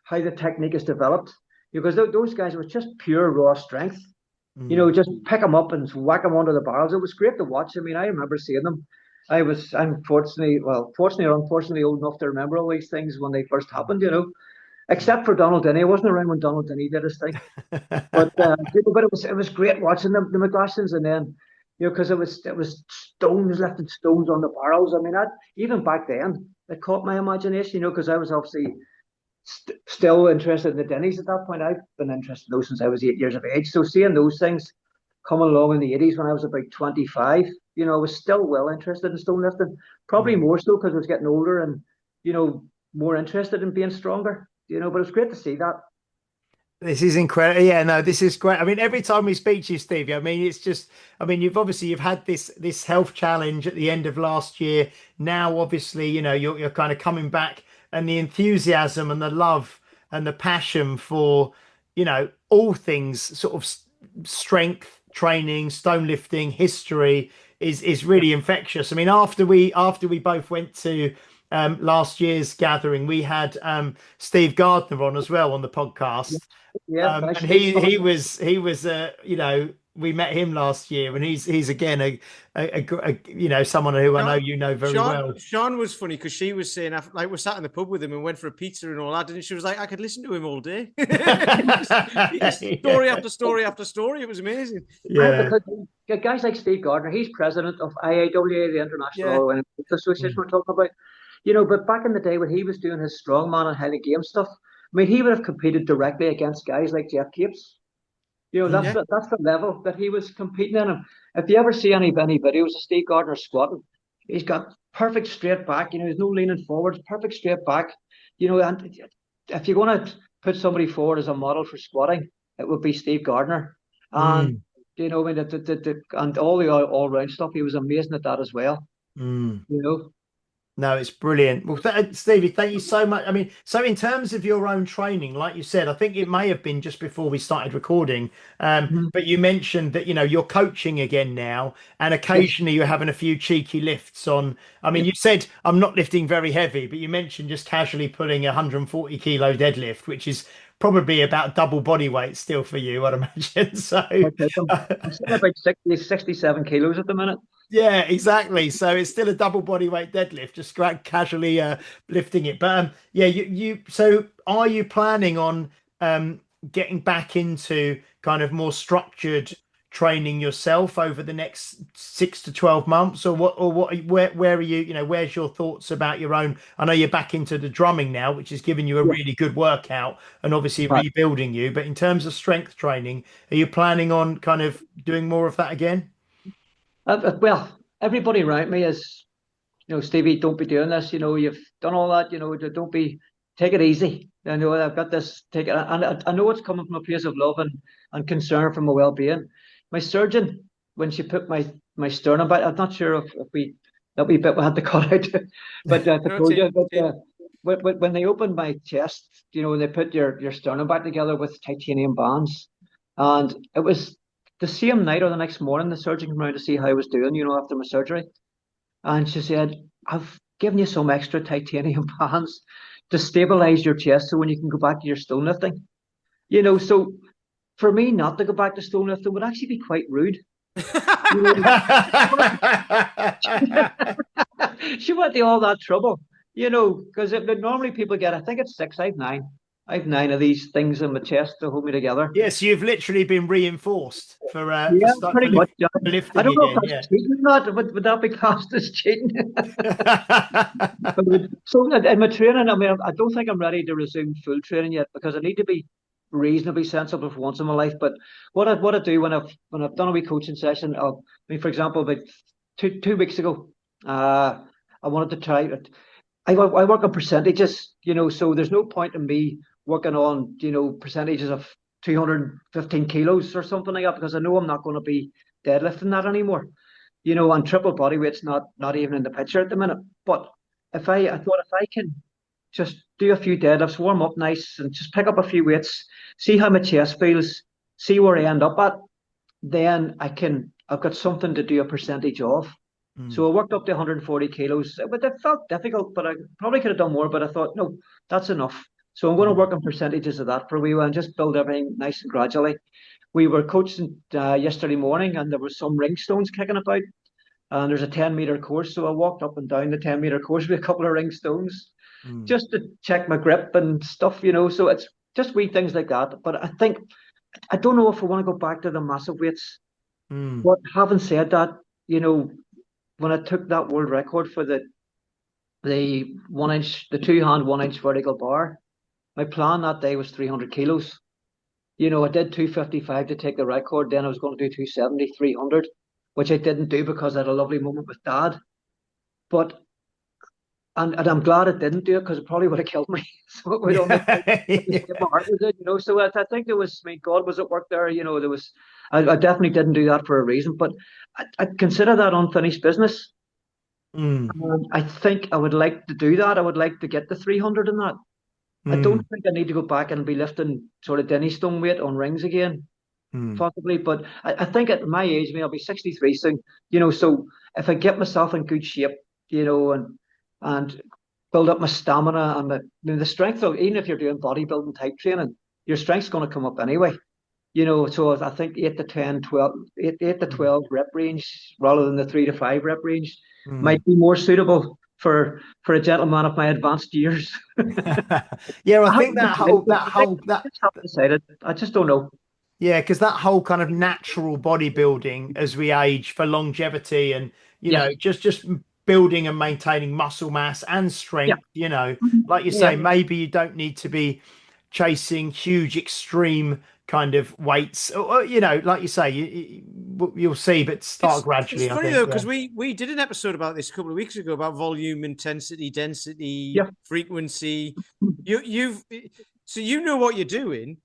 how the technique is developed, because those guys were just pure raw strength. Just pick them up and whack them onto the barrels. It was great to watch. I mean, I remember seeing them. I'm fortunately or unfortunately old enough to remember all these things when they first happened, except for Donald Dinnie. I wasn't around when Donald Dinnie did his thing. But it was great watching the McGlashans, and then because it was stones lifting stones on the barrels. I mean, even back then it caught my imagination, because I was obviously still interested in the Dinnies at that point. I've been interested in those since I was 8 years of age. So seeing those things coming along in the 80s when I was about 25, I was still well interested in stone lifting. Probably more so because I was getting older and more interested in being stronger. But it's great to see that. This is incredible. Yeah, no, this is great. I mean, every time we speak to you, Stevie, I mean, it's just, I mean, you've had this health challenge at the end of last year. Now, obviously, you're kind of coming back, and the enthusiasm and the love and the passion for, all things sort of strength training, stone lifting, history is really infectious. I mean, after we both went to last year's gathering, we had Steve Gardner on as well on the podcast. Yeah, And he was we met him last year, and he's again a someone who I know very well. Sean was funny because she was saying, like, we sat in the pub with him and went for a pizza and all that, and she was like, I could listen to him all day. Story after story after story. It was amazing. Yeah, because guys like Steve Gardner, he's president of IAWA, the International Association we're talking about. But back in the day when he was doing his strongman and Highland Games stuff, I mean, he would have competed directly against guys like Jeff Capes. That's the level that he was competing in. And if you ever see any videos of Steve Gardner squatting, he's got perfect straight back. There's no leaning forwards, perfect straight back. And if you're going to put somebody forward as a model for squatting, it would be Steve Gardner. And I mean, and all the all round stuff, he was amazing at that as well. No, it's brilliant. Well, Stevie, thank you so much. I mean, so in terms of your own training, like you said, I think it may have been just before we started recording, but you mentioned that, you're coaching again now, and occasionally you're having a few cheeky lifts on. I mean, you said I'm not lifting very heavy, but you mentioned just casually pulling a 140 kilo deadlift, which is probably about double body weight still for you, I'd imagine. So I'm sitting about 67 kilos at the minute. Yeah, exactly. So it's still a double body weight deadlift, just casually lifting it. But so are you planning on getting back into kind of more structured training yourself over the next 6 to 12 months, or where are you, where's your thoughts about your own? I know you're back into the drumming now, which is giving you a really good workout and obviously rebuilding you. But in terms of strength training, are you planning on kind of doing more of that again? Well, everybody around me is, Stevie, don't be doing this. You've done all that. Take it easy. I've got this. Take it, and I know it's coming from a place of love and concern for my well-being. My surgeon, when she put my sternum back, I'm not sure if that wee bit we had to cut out, but I told you. But when they opened my chest, they put your sternum back together with titanium bands, and it was the same night or the next morning, the surgeon came around to see how I was doing, after my surgery. And she said, I've given you some extra titanium bands to stabilize your chest so when you can go back to your stone lifting. So for me not to go back to stone lifting would actually be quite rude. She went to all that trouble, because normally people get, I think it's 659. I've 9 of these things in my chest to hold me together. Yes, you've literally been reinforced for Yeah, pretty much. Yeah. for I lifting don't know if again. that's cheating or not. Would that be classed as cheating? Yeah. So in my training, I mean, I don't think I'm ready to resume full training yet because I need to be reasonably sensible for once in my life. But what I do when I've done a wee coaching session, I mean, for example, about two weeks ago, I wanted to try it. I work on percentages, so there's no point in me working on, percentages of 215 kilos or something like that because I know I'm not going to be deadlifting that anymore. And triple body weight's not even in the picture at the minute. But I thought if I can just do a few deadlifts, warm up nice, and just pick up a few weights, see how my chest feels, see where I end up at, then I've got something to do a percentage of. So I worked up to 140 kilos. But it felt difficult, but I probably could have done more. But I thought, no, that's enough. So I'm going to work on percentages of that for a wee while and just build everything nice and gradually. We were coaching yesterday morning, and there was some ring stones kicking about. And there's a 10-meter course, so I walked up and down the 10-meter course with a couple of ring stones just to check my grip and stuff. So it's just wee things like that. But I don't know if I want to go back to the massive weights. But having said that, when I took that world record for the 2-hand 1-inch vertical bar, my plan that day was 300 kilos. I did 255 to take the record. Then I was going to do 270, 300, which I didn't do because I had a lovely moment with Dad. But and I'm glad I didn't do it because it probably would have killed me. So it would almost my heart was it. So I think there was, God was at work there. There was. I definitely didn't do that for a reason, but I consider that unfinished business. I think I would like to do that. I would like to get the 300 in that. I don't think I need to go back and be lifting sort of Dinnie stone weight on rings again, possibly. But I think at my age, I mean, I'll be 63 soon. So if I get myself in good shape, and build up my stamina and the strength of, even if you're doing bodybuilding type training, your strength's going to come up anyway. So I think 8 to 12 rep range rather than the 3 to 5 rep range might be more suitable for a gentleman of my advanced years. Yeah, I think I just haven't decided. I just don't know. Yeah, because that whole kind of natural bodybuilding as we age for longevity and just building and maintaining muscle mass and strength, like you say, maybe you don't need to be chasing huge extreme kind of weights or like you say, you'll see, but start gradually. It's funny though, because we did an episode about this a couple of weeks ago about volume, intensity, density, frequency. So you know what you're doing,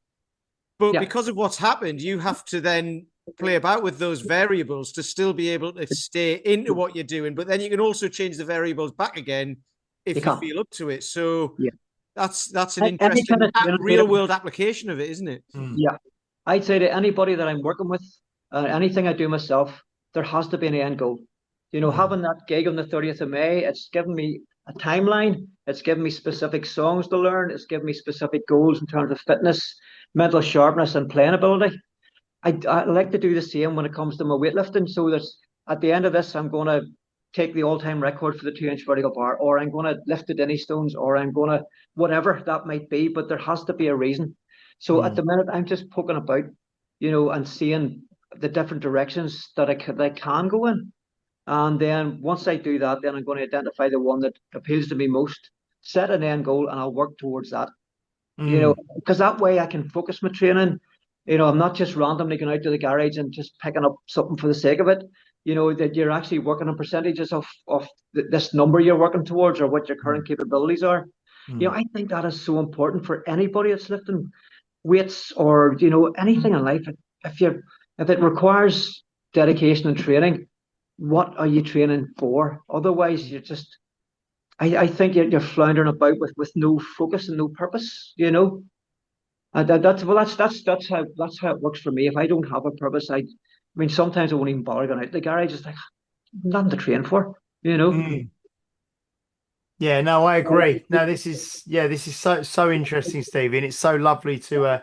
but because of what's happened, you have to then play about with those variables to still be able to stay into what you're doing. But then you can also change the variables back again if you feel up to it. So that's an interesting real world application of it, isn't it? Yeah. I'd say to anybody that I'm working with, anything I do myself, there has to be an end goal. Having that gig on the 30th of May, it's given me a timeline. It's given me specific songs to learn. It's given me specific goals in terms of fitness, mental sharpness, and playing ability. I like to do the same when it comes to my weightlifting. So that at the end of this, I'm going to take the all-time record for the 2-inch vertical bar, or I'm going to lift the Dinnie stones, or I'm going to whatever that might be. But there has to be a reason. So at the minute, I'm just poking about, and seeing the different directions that I can go in. And then once I do that, then I'm going to identify the one that appeals to me most, set an end goal, and I'll work towards that. Because that way I can focus my training. I'm not just randomly going out to the garage and just picking up something for the sake of it. That you're actually working on percentages of this number you're working towards or what your current capabilities are. I think that is so important for anybody that's lifting weights or anything in life. If it requires dedication and training, what are you training for? Otherwise, you're just I think you're floundering about with no focus and no purpose. That's how it works for me. If I don't have a purpose, I mean sometimes I won't even bother going out the garage. It's like nothing to train for. Yeah, no, I agree. No, this is so interesting, Stevie, and it's so lovely to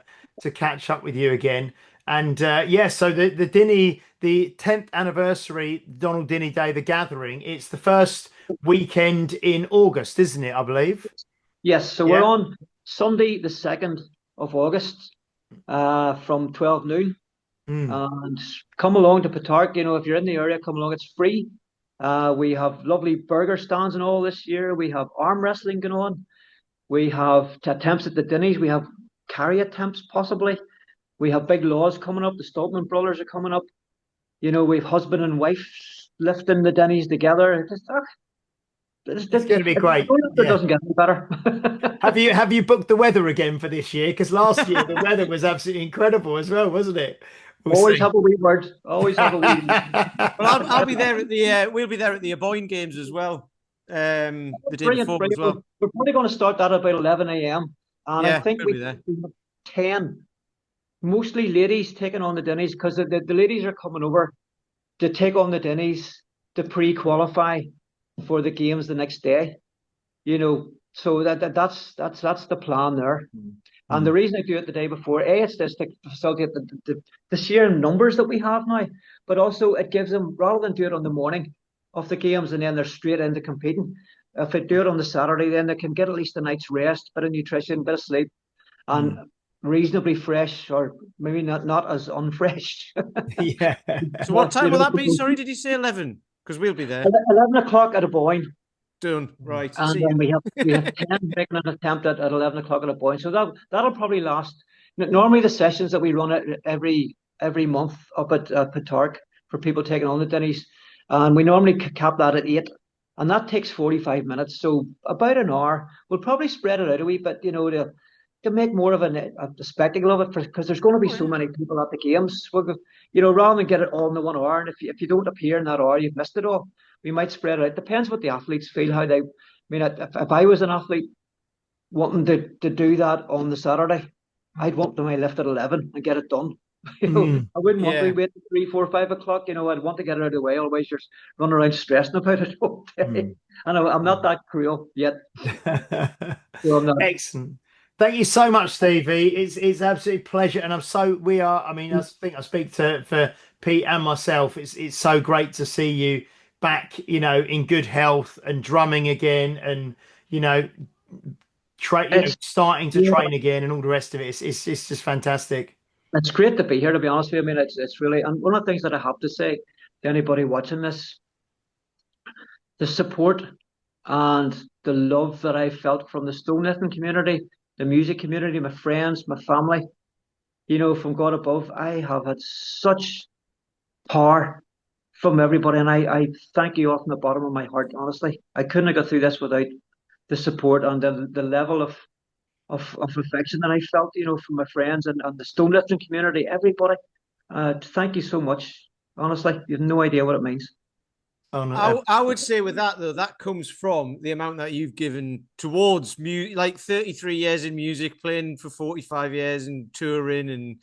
catch up with you again. And so the Dinnie, the 10th anniversary Donald Dinnie Day, the Gathering, it's the first weekend in August, isn't it? I believe. Yes, so we're on Sunday, the 2nd of August, from 12 noon. And come along to Petark. You know, if you're in the area, come along. It's free. We have lovely burger stands and all this year. We have arm wrestling going on. We have attempts at the Dinnies. We have carry attempts possibly. We have big laws coming up. The Stoltman brothers are coming up. You know, we have husband and wife lifting the Dinnies together. It's going to be great. It doesn't get any better. Have you booked the weather again for this year? Because last year the weather was absolutely incredible as well, wasn't it? Always have a wee word. Always have a wee word. Well, I'll be there at the. We'll be there at the Aboyne games as well. The day before as well. We're probably going to start that at about 11 a.m. And I think we have 10, mostly ladies, taking on the Dinnies, because the ladies are coming over to take on the Dinnies to pre-qualify for the games the next day. You know, so that's the plan there. And the reason I do it the day before, it's just to facilitate the sheer numbers that we have now, but also it gives them, rather than do it on the morning of the games and then they're straight into competing, if they do it on the Saturday, then they can get at least a night's rest, bit of nutrition, bit of sleep, and reasonably fresh, or maybe not as unfresh. Yeah. So what time will that be? Sorry, did you say 11? Because we'll be there. 11 o'clock at Aboyne. Done. Right. And then we have 10 making an attempt at 11 o'clock at Aboyne. So that'll probably last. Normally the sessions that we run it every month up at Petark for people taking on the Dinnies, and we normally cap that at 8, and that takes 45 minutes. So about an hour. We'll probably spread it out a wee bit, you know, to make more of a spectacle of it, because there's going to be so many people at the games. You know, rather than get it all in the 1 hour, and if you don't appear in that hour, you've missed it all. We might spread it out. Depends what the athletes feel, how they. I mean, if I was an athlete wanting to do that on the Saturday, I'd want them to lift at 11 and get it done. You know, I wouldn't want to wait 3, 4, 5 o'clock. You know, I'd want to get it out of the way. Otherwise, you're running around stressing about it all day. And I'm not that cruel yet. So I'm not. Excellent. Thank you so much, Stevie. It's absolutely a pleasure, and I mean, I think I speak for Pete and myself. It's so great to see you back, you know, in good health and drumming again, and you know, starting to train again, and all the rest of it. It's just fantastic. It's great to be here, to be honest with you. I mean, it's really, and one of the things that I have to say to anybody watching this, the support and the love that I felt from the stonelifting community, the music community, my friends, my family, you know, from God above, I have had such power from everybody, and I thank you off from the bottom of my heart. Honestly, I couldn't have got through this without the support and the level of affection that I felt, you know, from my friends and the stonelifting community, everybody. Thank you so much. Honestly, you have no idea what it means. Oh, no. I would say with that, though, that comes from the amount that you've given towards music, like 33 years in music, playing for 45 years and touring, and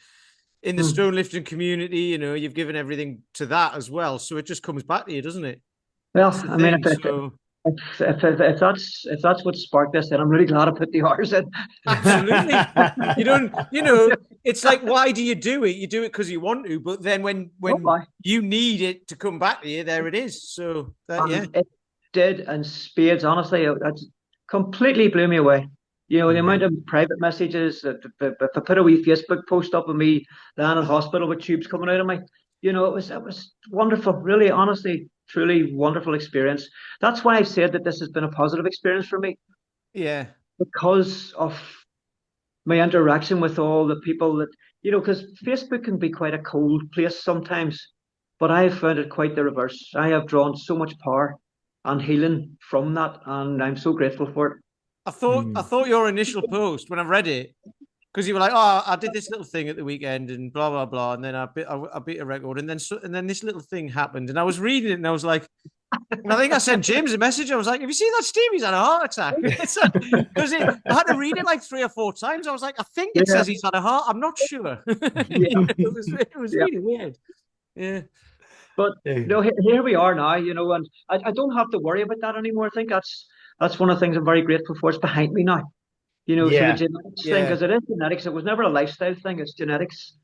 in the stonelifting community, you know, you've given everything to that as well. So it just comes back to you, doesn't it? Well, I mean, if that's what sparked this, then I'm really glad I put the hours in. Absolutely. You know, it's like, why do you do it? You do it because you want to, but then when you need it to come back to you, there it is. So it did, and spades. Honestly, it completely blew me away. You know, the amount of private messages that if I put a wee Facebook post up of me lying in hospital with tubes coming out of me, you know, it was wonderful. Really, honestly, truly wonderful experience. That's why I said that this has been a positive experience for me. Yeah. Because of my interaction with all the people that, you know, because Facebook can be quite a cold place sometimes, but I have found it quite the reverse. I have drawn so much power and healing from that, and I'm so grateful for it. I thought your initial post when I read it, because you were like, "Oh, I did this little thing at the weekend and blah blah blah," and then I beat a record, and then this little thing happened, and I was reading it and I was like, and I think I sent James a message. I was like, "Have you seen that Stevie's had a heart attack?" Because I had to read it like 3 or 4 times. I was like, "I think it says he's had a heart. I'm not sure." It was really weird. Yeah. But you know, here we are now, you know, and I don't have to worry about that anymore. I think that's one of the things I'm very grateful for. It's behind me now. You know, so the genetics thing, because it is genetics. It was never a lifestyle thing. It's genetics.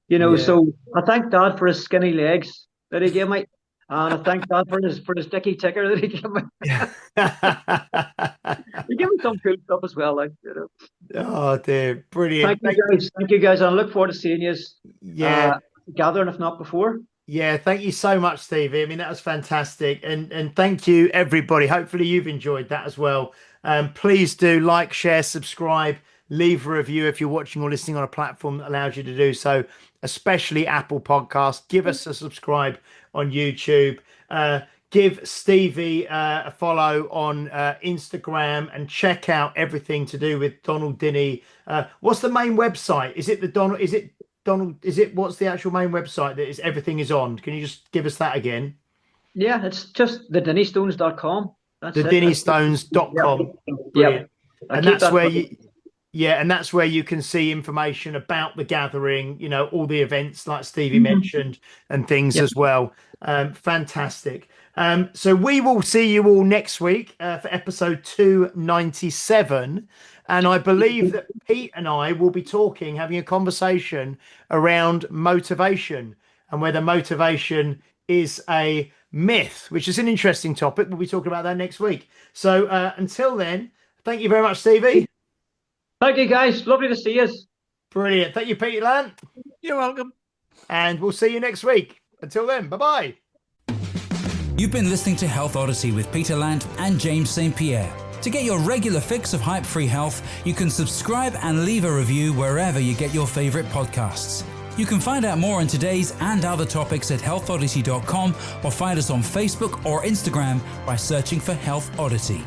You know, so I thank God for his skinny legs that he gave me, and I thank God for his dicky ticker that he gave me. You give me some cool stuff as well, like, you know. Oh dear, brilliant. Thank you guys. Thank you guys. And I look forward to seeing you Yeah. gathering, if not before. Yeah, thank you so much, Stevie. I mean, that was fantastic. And thank you, everybody. Hopefully you've enjoyed that as well. Please do like, share, subscribe, leave a review if you're watching or listening on a platform that allows you to do so, especially Apple Podcasts. Give us a subscribe on YouTube. Give Stevie a follow on Instagram and check out everything to do with Donald Dinnie. What's the main website? Is it the Donald? Is it Donald? Is it what's the actual main website that is everything is on? Can you just give us that again? Yeah, it's just thedinniestones.com. That's it. thedinniestones.com. Yeah. And that's where you. Yeah, and that's where you can see information about the gathering, you know, all the events like Stevie mentioned and things as well. Fantastic. So we will see you all next week for episode 297. And I believe that Pete and I will be talking, having a conversation around motivation and whether motivation is a myth, which is an interesting topic. We'll be talking about that next week. So until then, thank you very much, Stevie. Thank you, guys. Lovely to see you. Brilliant. Thank you, Peter Lant. You're welcome. And we'll see you next week. Until then, bye-bye. You've been listening to Health Odyssey with Peter Lant and James St. Pierre. To get your regular fix of hype-free health, you can subscribe and leave a review wherever you get your favorite podcasts. You can find out more on today's and other topics at healthodyssey.com or find us on Facebook or Instagram by searching for Health Odyssey.